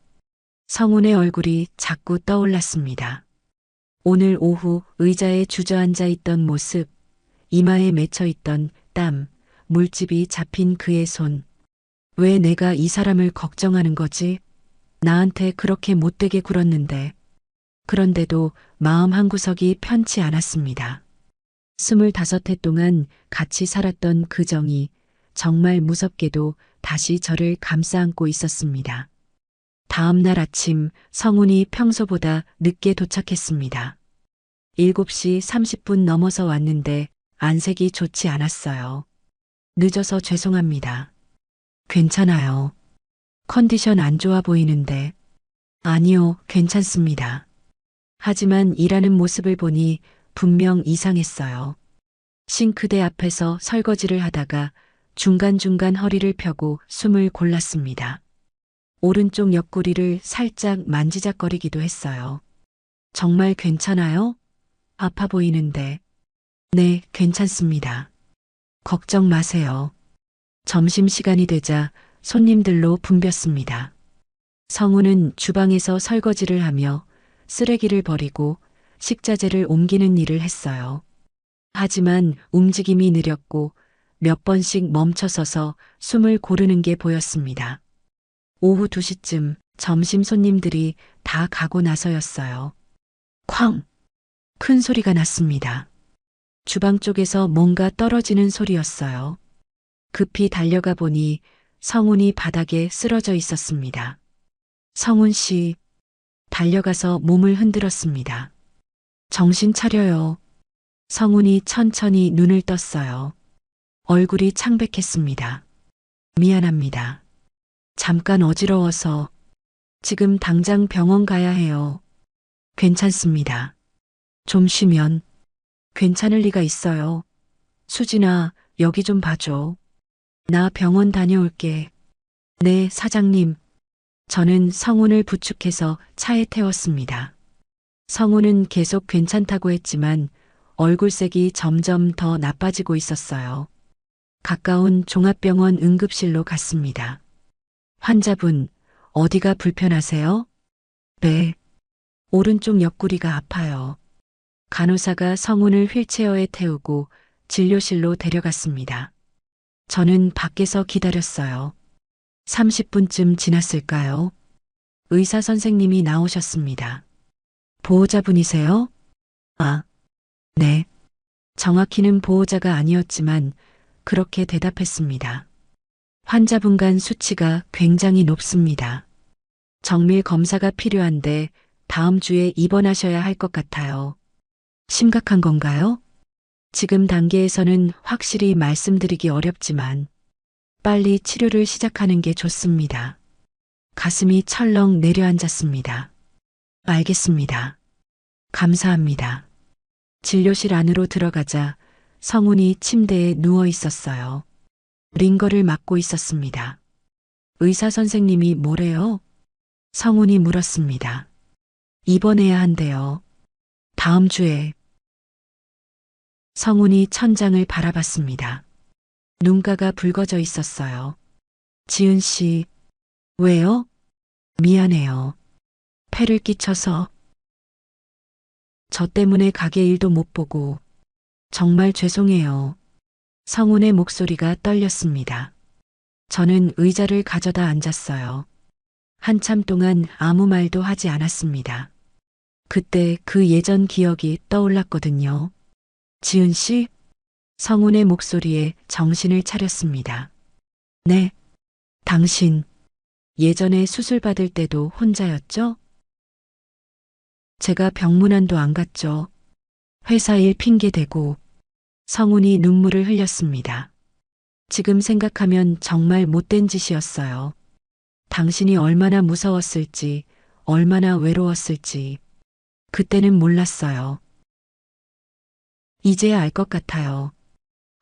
성훈의 얼굴이 자꾸 떠올랐습니다. 오늘 오후 의자에 주저앉아 있던 모습, 이마에 맺혀 있던 땀, 물집이 잡힌 그의 손. 왜 내가 이 사람을 걱정하는 거지? 나한테 그렇게 못되게 굴었는데. 그런데도 마음 한구석이 편치 않았습니다. 25해 동안 같이 살았던 그 정이 정말 무섭게도 다시 저를 감싸 안고 있었습니다. 다음 날 아침 성훈이 평소보다 늦게 도착했습니다. 7시 30분 넘어서 왔는데 안색이 좋지 않았어요. 늦어서 죄송합니다. 괜찮아요. 컨디션 안 좋아 보이는데. 아니요, 괜찮습니다. 하지만 일하는 모습을 보니 분명 이상했어요. 싱크대 앞에서 설거지를 하다가 중간중간 허리를 펴고 숨을 골랐습니다. 오른쪽 옆구리를 살짝 만지작거리기도 했어요. 정말 괜찮아요? 아파 보이는데. 네, 괜찮습니다. 걱정 마세요. 점심시간이 되자 손님들로 붐볐습니다. 성우는 주방에서 설거지를 하며 쓰레기를 버리고 식자재를 옮기는 일을 했어요. 하지만 움직임이 느렸고 몇 번씩 멈춰서서 숨을 고르는 게 보였습니다. 오후 2시쯤 점심 손님들이 다 가고 나서였어요. 쾅! 큰 소리가 났습니다. 주방 쪽에서 뭔가 떨어지는 소리였어요. 급히 달려가 보니 성훈이 바닥에 쓰러져 있었습니다. 성훈 씨, 달려가서 몸을 흔들었습니다. 정신 차려요. 성훈이 천천히 눈을 떴어요. 얼굴이 창백했습니다. 미안합니다. 잠깐 어지러워서 지금 당장 병원 가야 해요. 괜찮습니다. 좀 쉬면 괜찮을 리가 있어요. 수진아, 여기 좀 봐줘. 나 병원 다녀올게. 네, 사장님. 저는 성훈을 부축해서 차에 태웠습니다. 성훈은 계속 괜찮다고 했지만 얼굴색이 점점 더 나빠지고 있었어요. 가까운 종합병원 응급실로 갔습니다. 환자분, 어디가 불편하세요? 네. 오른쪽 옆구리가 아파요. 간호사가 성훈을 휠체어에 태우고 진료실로 데려갔습니다. 저는 밖에서 기다렸어요. 30분쯤 지났을까요? 의사 선생님이 나오셨습니다. 보호자분이세요? 아, 네. 정확히는 보호자가 아니었지만 그렇게 대답했습니다. 환자분 간 수치가 굉장히 높습니다. 정밀 검사가 필요한데 다음 주에 입원하셔야 할 것 같아요. 심각한 건가요? 지금 단계에서는 확실히 말씀드리기 어렵지만 빨리 치료를 시작하는 게 좋습니다. 가슴이 철렁 내려앉았습니다. 알겠습니다. 감사합니다. 진료실 안으로 들어가자 성훈이 침대에 누워 있었어요. 링거를 맞고 있었습니다. 의사 선생님이 뭐래요? 성훈이 물었습니다. 입원해야 한대요. 다음 주에. 성훈이 천장을 바라봤습니다. 눈가가 붉어져 있었어요. 지은 씨, 왜요? 미안해요. 폐를 끼쳐서. 저 때문에 가게 일도 못 보고. 정말 죄송해요. 성훈의 목소리가 떨렸습니다. 저는 의자를 가져다 앉았어요. 한참 동안 아무 말도 하지 않았습니다. 그때 그 예전 기억이 떠올랐거든요. 지은 씨? 성훈의 목소리에 정신을 차렸습니다. 네, 당신 예전에 수술 받을 때도 혼자였죠? 제가 병문안도 안 갔죠. 회사 일 핑계대고. 성훈이 눈물을 흘렸습니다. 지금 생각하면 정말 못된 짓이었어요. 당신이 얼마나 무서웠을지, 얼마나 외로웠을지. 그때는 몰랐어요. 이제야 알 것 같아요.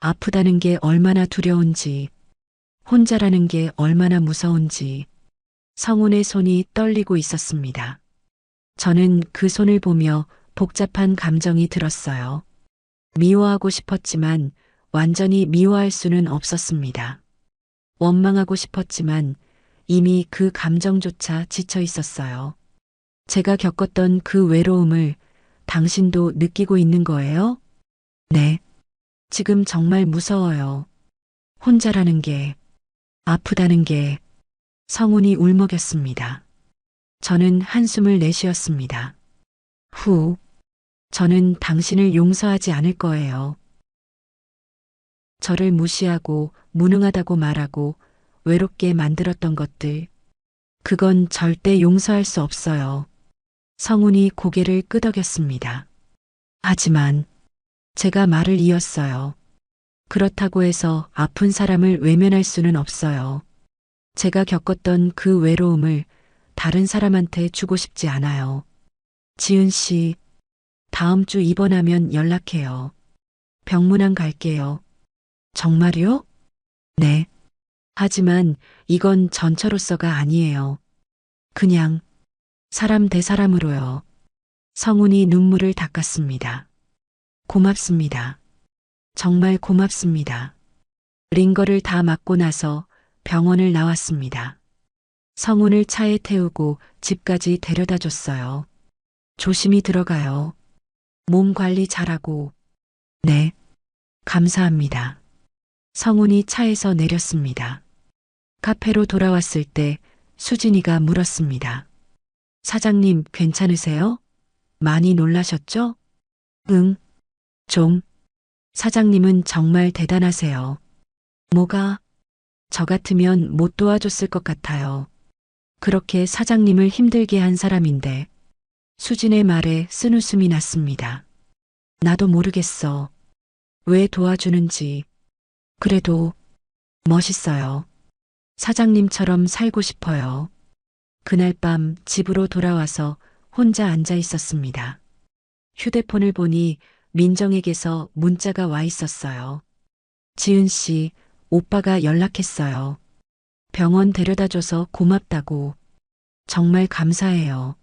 아프다는 게 얼마나 두려운지, 혼자라는 게 얼마나 무서운지. 성훈의 손이 떨리고 있었습니다. 저는 그 손을 보며 복잡한 감정이 들었어요. 미워하고 싶었지만 완전히 미워할 수는 없었습니다. 원망하고 싶었지만 이미 그 감정조차 지쳐 있었어요. 제가 겪었던 그 외로움을 당신도 느끼고 있는 거예요? 네. 지금 정말 무서워요. 혼자라는 게, 아프다는 게. 성훈이 울먹였습니다. 저는 한숨을 내쉬었습니다. 저는 당신을 용서하지 않을 거예요. 저를 무시하고 무능하다고 말하고 외롭게 만들었던 것들. 그건 절대 용서할 수 없어요. 성훈이 고개를 끄덕였습니다. 하지만 제가 말을 이었어요. 그렇다고 해서 아픈 사람을 외면할 수는 없어요. 제가 겪었던 그 외로움을 다른 사람한테 주고 싶지 않아요. 지은 씨, 다음 주 입원하면 연락해요. 병문안 갈게요. 정말요? 네. 하지만 이건 전처로서가 아니에요. 그냥 사람 대 사람으로요. 성훈이 눈물을 닦았습니다. 고맙습니다. 정말 고맙습니다. 링거를 다 맞고 나서 병원을 나왔습니다. 성훈을 차에 태우고 집까지 데려다 줬어요. 조심히 들어가요. 몸 관리 잘하고. 네. 감사합니다. 성훈이 차에서 내렸습니다. 카페로 돌아왔을 때 수진이가 물었습니다. 사장님 괜찮으세요? 많이 놀라셨죠? 응. 좀. 사장님은 정말 대단하세요. 뭐가? 저 같으면 못 도와줬을 것 같아요. 그렇게 사장님을 힘들게 한 사람인데. 수진의 말에 쓴웃음이 났습니다. 나도 모르겠어. 왜 도와주는지. 그래도 멋있어요. 사장님처럼 살고 싶어요. 그날 밤 집으로 돌아와서 혼자 앉아 있었습니다. 휴대폰을 보니 민정에게서 문자가 와 있었어요. 지은 씨, 오빠가 연락했어요. 병원 데려다줘서 고맙다고. 정말 감사해요.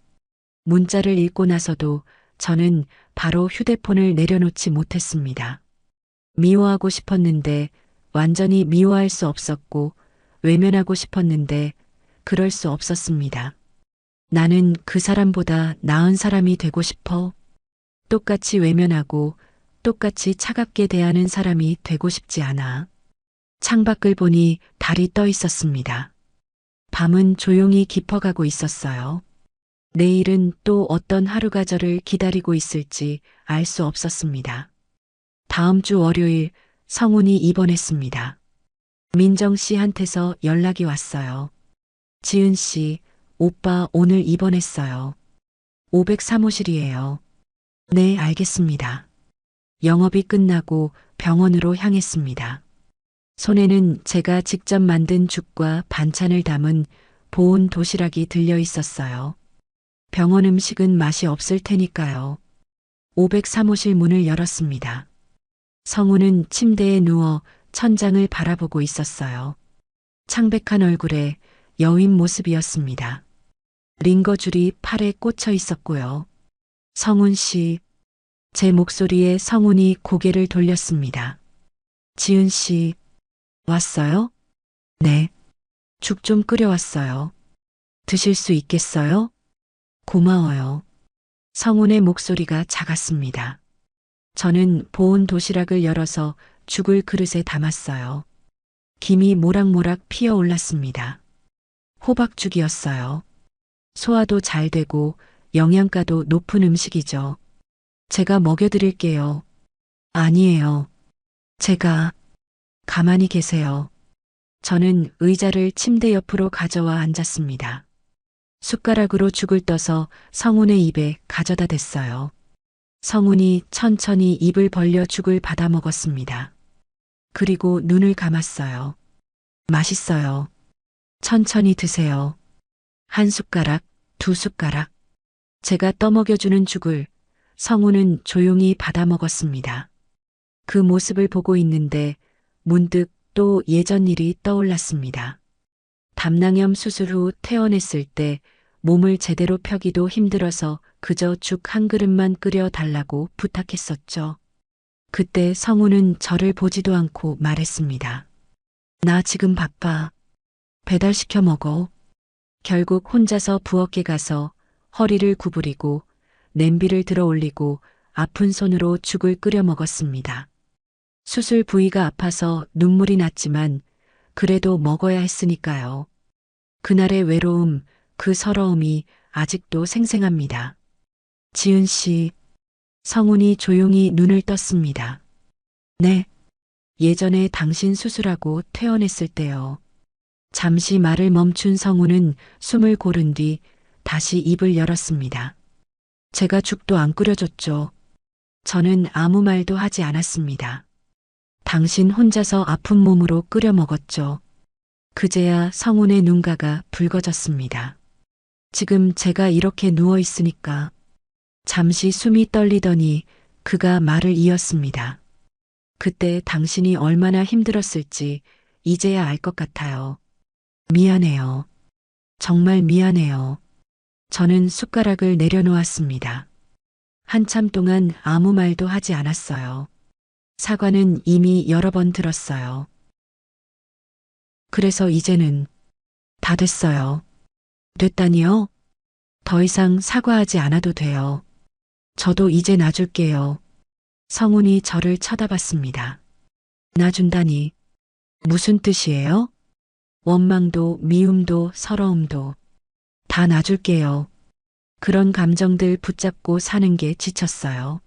문자를 읽고 나서도 저는 바로 휴대폰을 내려놓지 못했습니다. 미워하고 싶었는데 완전히 미워할 수 없었고 외면하고 싶었는데 그럴 수 없었습니다. 나는 그 사람보다 나은 사람이 되고 싶어. 똑같이 외면하고 똑같이 차갑게 대하는 사람이 되고 싶지 않아. 창밖을 보니 달이 떠 있었습니다. 밤은 조용히 깊어가고 있었어요. 내일은 또 어떤 하루가 저를 기다리고 있을지 알 수 없었습니다. 다음 주 월요일 성훈이 입원했습니다. 민정 씨한테서 연락이 왔어요. 지은 씨, 오빠 오늘 입원했어요. 503호실이에요. 네, 알겠습니다. 영업이 끝나고 병원으로 향했습니다. 손에는 제가 직접 만든 죽과 반찬을 담은 보온 도시락이 들려 있었어요. 병원 음식은 맛이 없을 테니까요. 503호실 문을 열었습니다. 성훈은 침대에 누워 천장을 바라보고 있었어요. 창백한 얼굴에 여윈 모습이었습니다. 링거줄이 팔에 꽂혀 있었고요. 성훈 씨, 제 목소리에 성훈이 고개를 돌렸습니다. 지은 씨, 왔어요? 네. 죽 좀 끓여왔어요. 드실 수 있겠어요? 고마워요. 성훈의 목소리가 작았습니다. 저는 보온 도시락을 열어서 죽을 그릇에 담았어요. 김이 모락모락 피어 올랐습니다. 호박죽이었어요. 소화도 잘 되고 영양가도 높은 음식이죠. 제가 먹여드릴게요. 아니에요. 제가 가만히 계세요. 저는 의자를 침대 옆으로 가져와 앉았습니다. 숟가락으로 죽을 떠서 성훈의 입에 가져다 댔어요. 성훈이 천천히 입을 벌려 죽을 받아 먹었습니다. 그리고 눈을 감았어요. 맛있어요. 천천히 드세요. 한 숟가락, 두 숟가락. 제가 떠먹여주는 죽을 성훈은 조용히 받아 먹었습니다. 그 모습을 보고 있는데 문득 또 예전 일이 떠올랐습니다. 담낭염 수술 후 퇴원했을 때 몸을 제대로 펴기도 힘들어서 그저 죽 한 그릇만 끓여 달라고 부탁했었죠. 그때 성우는 저를 보지도 않고 말했습니다. 나 지금 바빠. 배달시켜 먹어. 결국 혼자서 부엌에 가서 허리를 구부리고 냄비를 들어 올리고 아픈 손으로 죽을 끓여 먹었습니다. 수술 부위가 아파서 눈물이 났지만 그래도 먹어야 했으니까요. 그날의 외로움, 그 서러움이 아직도 생생합니다. 지은 씨, 성훈이 조용히 눈을 떴습니다. 네, 예전에 당신 수술하고 퇴원했을 때요. 잠시 말을 멈춘 성훈은 숨을 고른 뒤 다시 입을 열었습니다. 제가 죽도 안 끓여줬죠. 저는 아무 말도 하지 않았습니다. 당신 혼자서 아픈 몸으로 끓여 먹었죠. 그제야 성훈의 눈가가 붉어졌습니다. 지금 제가 이렇게 누워 있으니까. 잠시 숨이 떨리더니 그가 말을 이었습니다. 그때 당신이 얼마나 힘들었을지 이제야 알 것 같아요. 미안해요. 정말 미안해요. 저는 숟가락을 내려놓았습니다. 한참 동안 아무 말도 하지 않았어요. 사과는 이미 여러 번 들었어요. 그래서 이제는 다 됐어요. 됐다니요? 더 이상 사과하지 않아도 돼요. 저도 이제 놔줄게요. 성훈이 저를 쳐다봤습니다. 놔준다니. 무슨 뜻이에요? 원망도 미움도 서러움도 다 놔줄게요. 그런 감정들 붙잡고 사는 게 지쳤어요.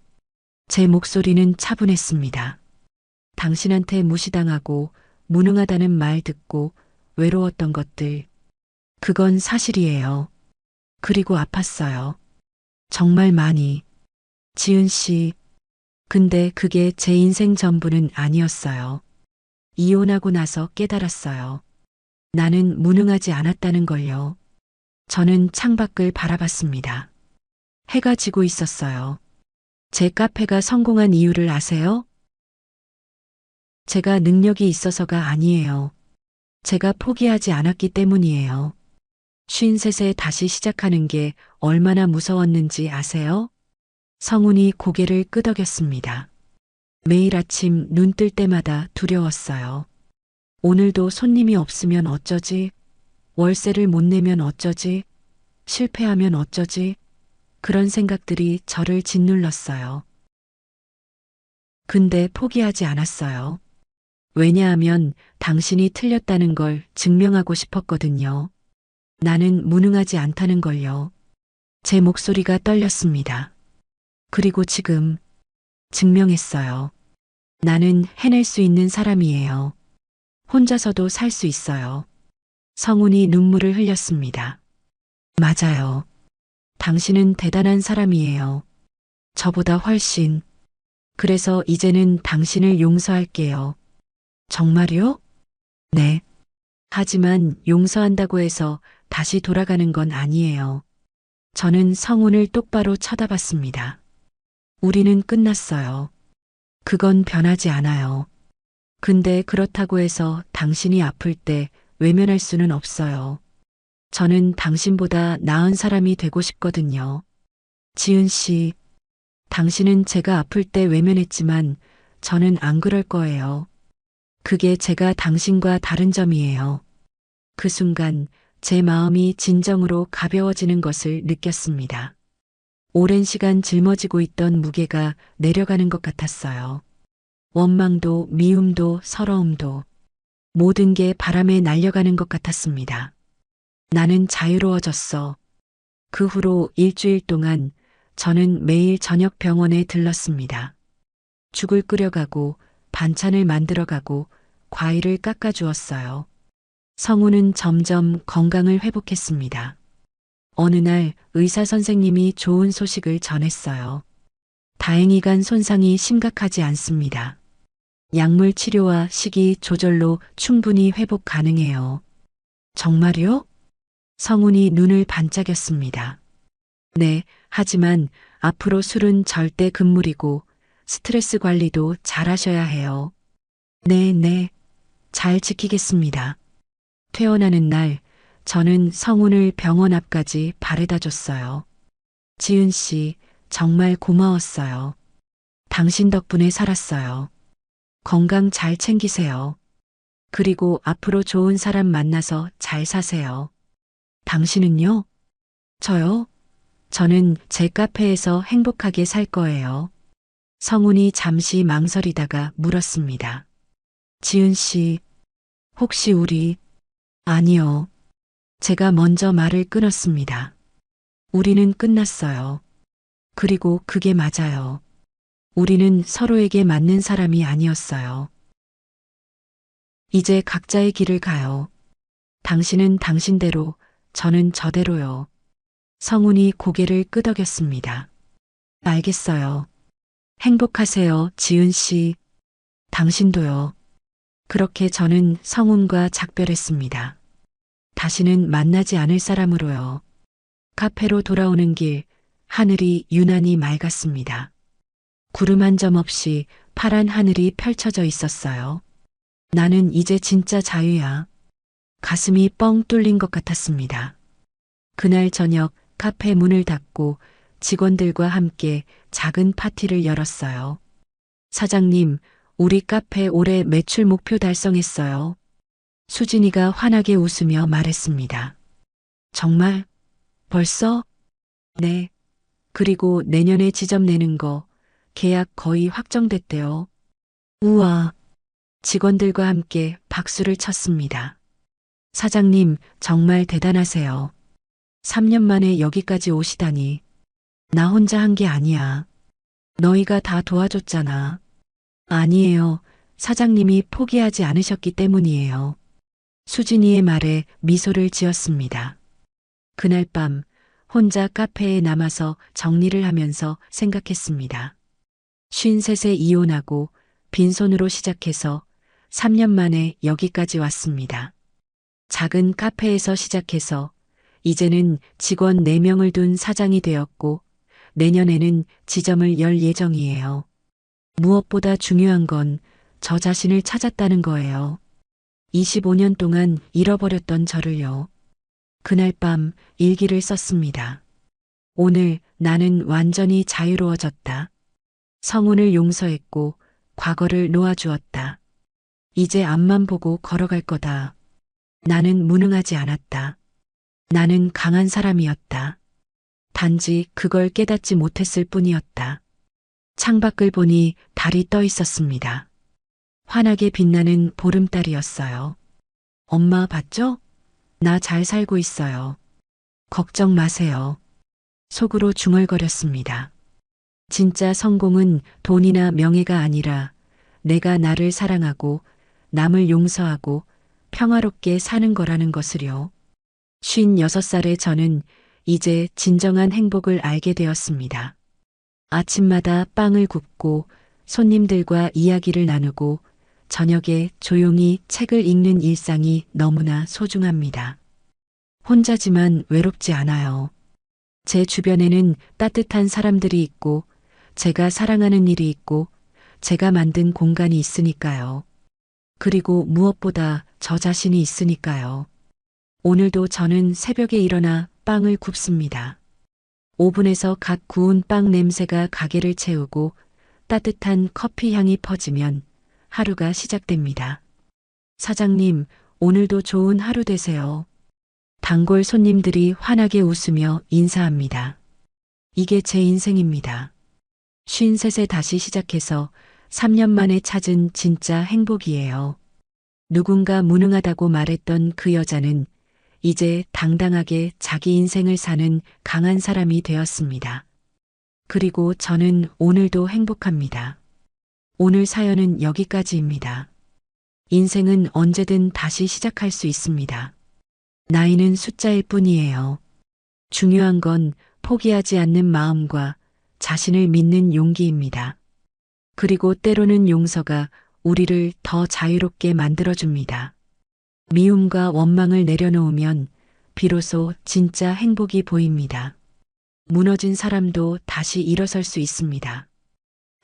제 목소리는 차분했습니다. 당신한테 무시당하고 무능하다는 말 듣고 외로웠던 것들. 그건 사실이에요. 그리고 아팠어요. 정말 많이. 지은 씨. 근데 그게 제 인생 전부는 아니었어요. 이혼하고 나서 깨달았어요. 나는 무능하지 않았다는 걸요. 저는 창밖을 바라봤습니다. 해가 지고 있었어요. 제 카페가 성공한 이유를 아세요? 제가 능력이 있어서가 아니에요. 제가 포기하지 않았기 때문이에요. 53세 다시 시작하는 게 얼마나 무서웠는지 아세요? 성훈이 고개를 끄덕였습니다. 매일 아침 눈 뜰 때마다 두려웠어요. 오늘도 손님이 없으면 어쩌지? 월세를 못 내면 어쩌지? 실패하면 어쩌지? 그런 생각들이 저를 짓눌렀어요. 근데 포기하지 않았어요. 왜냐하면 당신이 틀렸다는 걸 증명하고 싶었거든요. 나는 무능하지 않다는 걸요. 제 목소리가 떨렸습니다. 그리고 지금 증명했어요. 나는 해낼 수 있는 사람이에요. 혼자서도 살 수 있어요. 성훈이 눈물을 흘렸습니다. 맞아요. 당신은 대단한 사람이에요. 저보다 훨씬. 그래서 이제는 당신을 용서할게요. 정말요? 네. 하지만 용서한다고 해서 다시 돌아가는 건 아니에요. 저는 성훈을 똑바로 쳐다봤습니다. 우리는 끝났어요. 그건 변하지 않아요. 근데 그렇다고 해서 당신이 아플 때 외면할 수는 없어요. 저는 당신보다 나은 사람이 되고 싶거든요. 지은 씨, 당신은 제가 아플 때 외면했지만 저는 안 그럴 거예요. 그게 제가 당신과 다른 점이에요. 그 순간 제 마음이 진정으로 가벼워지는 것을 느꼈습니다. 오랜 시간 짊어지고 있던 무게가 내려가는 것 같았어요. 원망도 미움도 서러움도 모든 게 바람에 날려가는 것 같았습니다. 나는 자유로워졌어. 그 후로 일주일 동안 저는 매일 저녁 병원에 들렀습니다. 죽을 끓여가고 반찬을 만들어가고 과일을 깎아주었어요. 성우는 점점 건강을 회복했습니다. 어느 날 의사 선생님이 좋은 소식을 전했어요. 다행히 간 손상이 심각하지 않습니다. 약물 치료와 식이 조절로 충분히 회복 가능해요. 정말요? 성훈이 눈을 반짝였습니다. 네, 하지만 앞으로 술은 절대 금물이고 스트레스 관리도 잘 하셔야 해요. 네, 잘 지키겠습니다. 퇴원하는 날, 저는 성훈을 병원 앞까지 바래다 줬어요. 지은 씨, 정말 고마웠어요. 당신 덕분에 살았어요. 건강 잘 챙기세요. 그리고 앞으로 좋은 사람 만나서 잘 사세요. 당신은요? 저요? 저는 제 카페에서 행복하게 살 거예요. 성훈이 잠시 망설이다가 물었습니다. 지은 씨, 혹시 우리, 아니요. 제가 먼저 말을 끊었습니다. 우리는 끝났어요. 그리고 그게 맞아요. 우리는 서로에게 맞는 사람이 아니었어요. 이제 각자의 길을 가요. 당신은 당신대로, 저는 저대로요. 성훈이 고개를 끄덕였습니다. 알겠어요. 행복하세요, 지은 씨. 당신도요. 그렇게 저는 성훈과 작별했습니다. 다시는 만나지 않을 사람으로요. 카페로 돌아오는 길, 하늘이 유난히 맑았습니다. 구름 한 점 없이 파란 하늘이 펼쳐져 있었어요. 나는 이제 진짜 자유야. 가슴이 뻥 뚫린 것 같았습니다. 그날 저녁 카페 문을 닫고 직원들과 함께 작은 파티를 열었어요. 사장님, 우리 카페 올해 매출 목표 달성했어요. 수진이가 환하게 웃으며 말했습니다. 정말? 벌써? 네. 그리고 내년에 지점 내는 거 계약 거의 확정됐대요. 우와. 직원들과 함께 박수를 쳤습니다. 사장님, 정말 대단하세요. 3년 만에 여기까지 오시다니. 나 혼자 한 게 아니야. 너희가 다 도와줬잖아. 아니에요. 사장님이 포기하지 않으셨기 때문이에요. 수진이의 말에 미소를 지었습니다. 그날 밤 혼자 카페에 남아서 정리를 하면서 생각했습니다. 53세 이혼하고 빈손으로 시작해서 3년 만에 여기까지 왔습니다. 작은 카페에서 시작해서 이제는 직원 4명을 둔 사장이 되었고 내년에는 지점을 열 예정이에요. 무엇보다 중요한 건 저 자신을 찾았다는 거예요. 25년 동안 잃어버렸던 저를요. 그날 밤 일기를 썼습니다. 오늘 나는 완전히 자유로워졌다. 성훈을 용서했고 과거를 놓아주었다. 이제 앞만 보고 걸어갈 거다. 나는 무능하지 않았다. 나는 강한 사람이었다. 단지 그걸 깨닫지 못했을 뿐이었다. 창밖을 보니 달이 떠 있었습니다. 환하게 빛나는 보름달이었어요. 엄마 봤죠? 나 잘 살고 있어요. 걱정 마세요. 속으로 중얼거렸습니다. 진짜 성공은 돈이나 명예가 아니라 내가 나를 사랑하고 남을 용서하고 평화롭게 사는 거라는 것을요. 56살의 저는 이제 진정한 행복을 알게 되었습니다. 아침마다 빵을 굽고 손님들과 이야기를 나누고 저녁에 조용히 책을 읽는 일상이 너무나 소중합니다. 혼자지만 외롭지 않아요. 제 주변에는 따뜻한 사람들이 있고 제가 사랑하는 일이 있고 제가 만든 공간이 있으니까요. 그리고 무엇보다 저 자신이 있으니까요. 오늘도 저는 새벽에 일어나 빵을 굽습니다. 오븐에서 갓 구운 빵 냄새가 가게를 채우고 따뜻한 커피 향이 퍼지면 하루가 시작됩니다. 사장님, 오늘도 좋은 하루 되세요. 단골 손님들이 환하게 웃으며 인사합니다. 이게 제 인생입니다. 53세 다시 시작해서 3년 만에 찾은 진짜 행복이에요. 누군가 무능하다고 말했던 그 여자는 이제 당당하게 자기 인생을 사는 강한 사람이 되었습니다. 그리고 저는 오늘도 행복합니다. 오늘 사연은 여기까지입니다. 인생은 언제든 다시 시작할 수 있습니다. 나이는 숫자일 뿐이에요. 중요한 건 포기하지 않는 마음과 자신을 믿는 용기입니다. 그리고 때로는 용서가 우리를 더 자유롭게 만들어줍니다. 미움과 원망을 내려놓으면 비로소 진짜 행복이 보입니다. 무너진 사람도 다시 일어설 수 있습니다.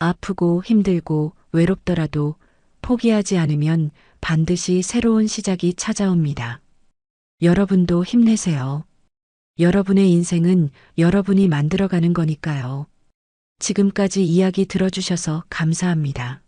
아프고 힘들고 외롭더라도 포기하지 않으면 반드시 새로운 시작이 찾아옵니다. 여러분도 힘내세요. 여러분의 인생은 여러분이 만들어가는 거니까요. 지금까지 이야기 들어주셔서 감사합니다.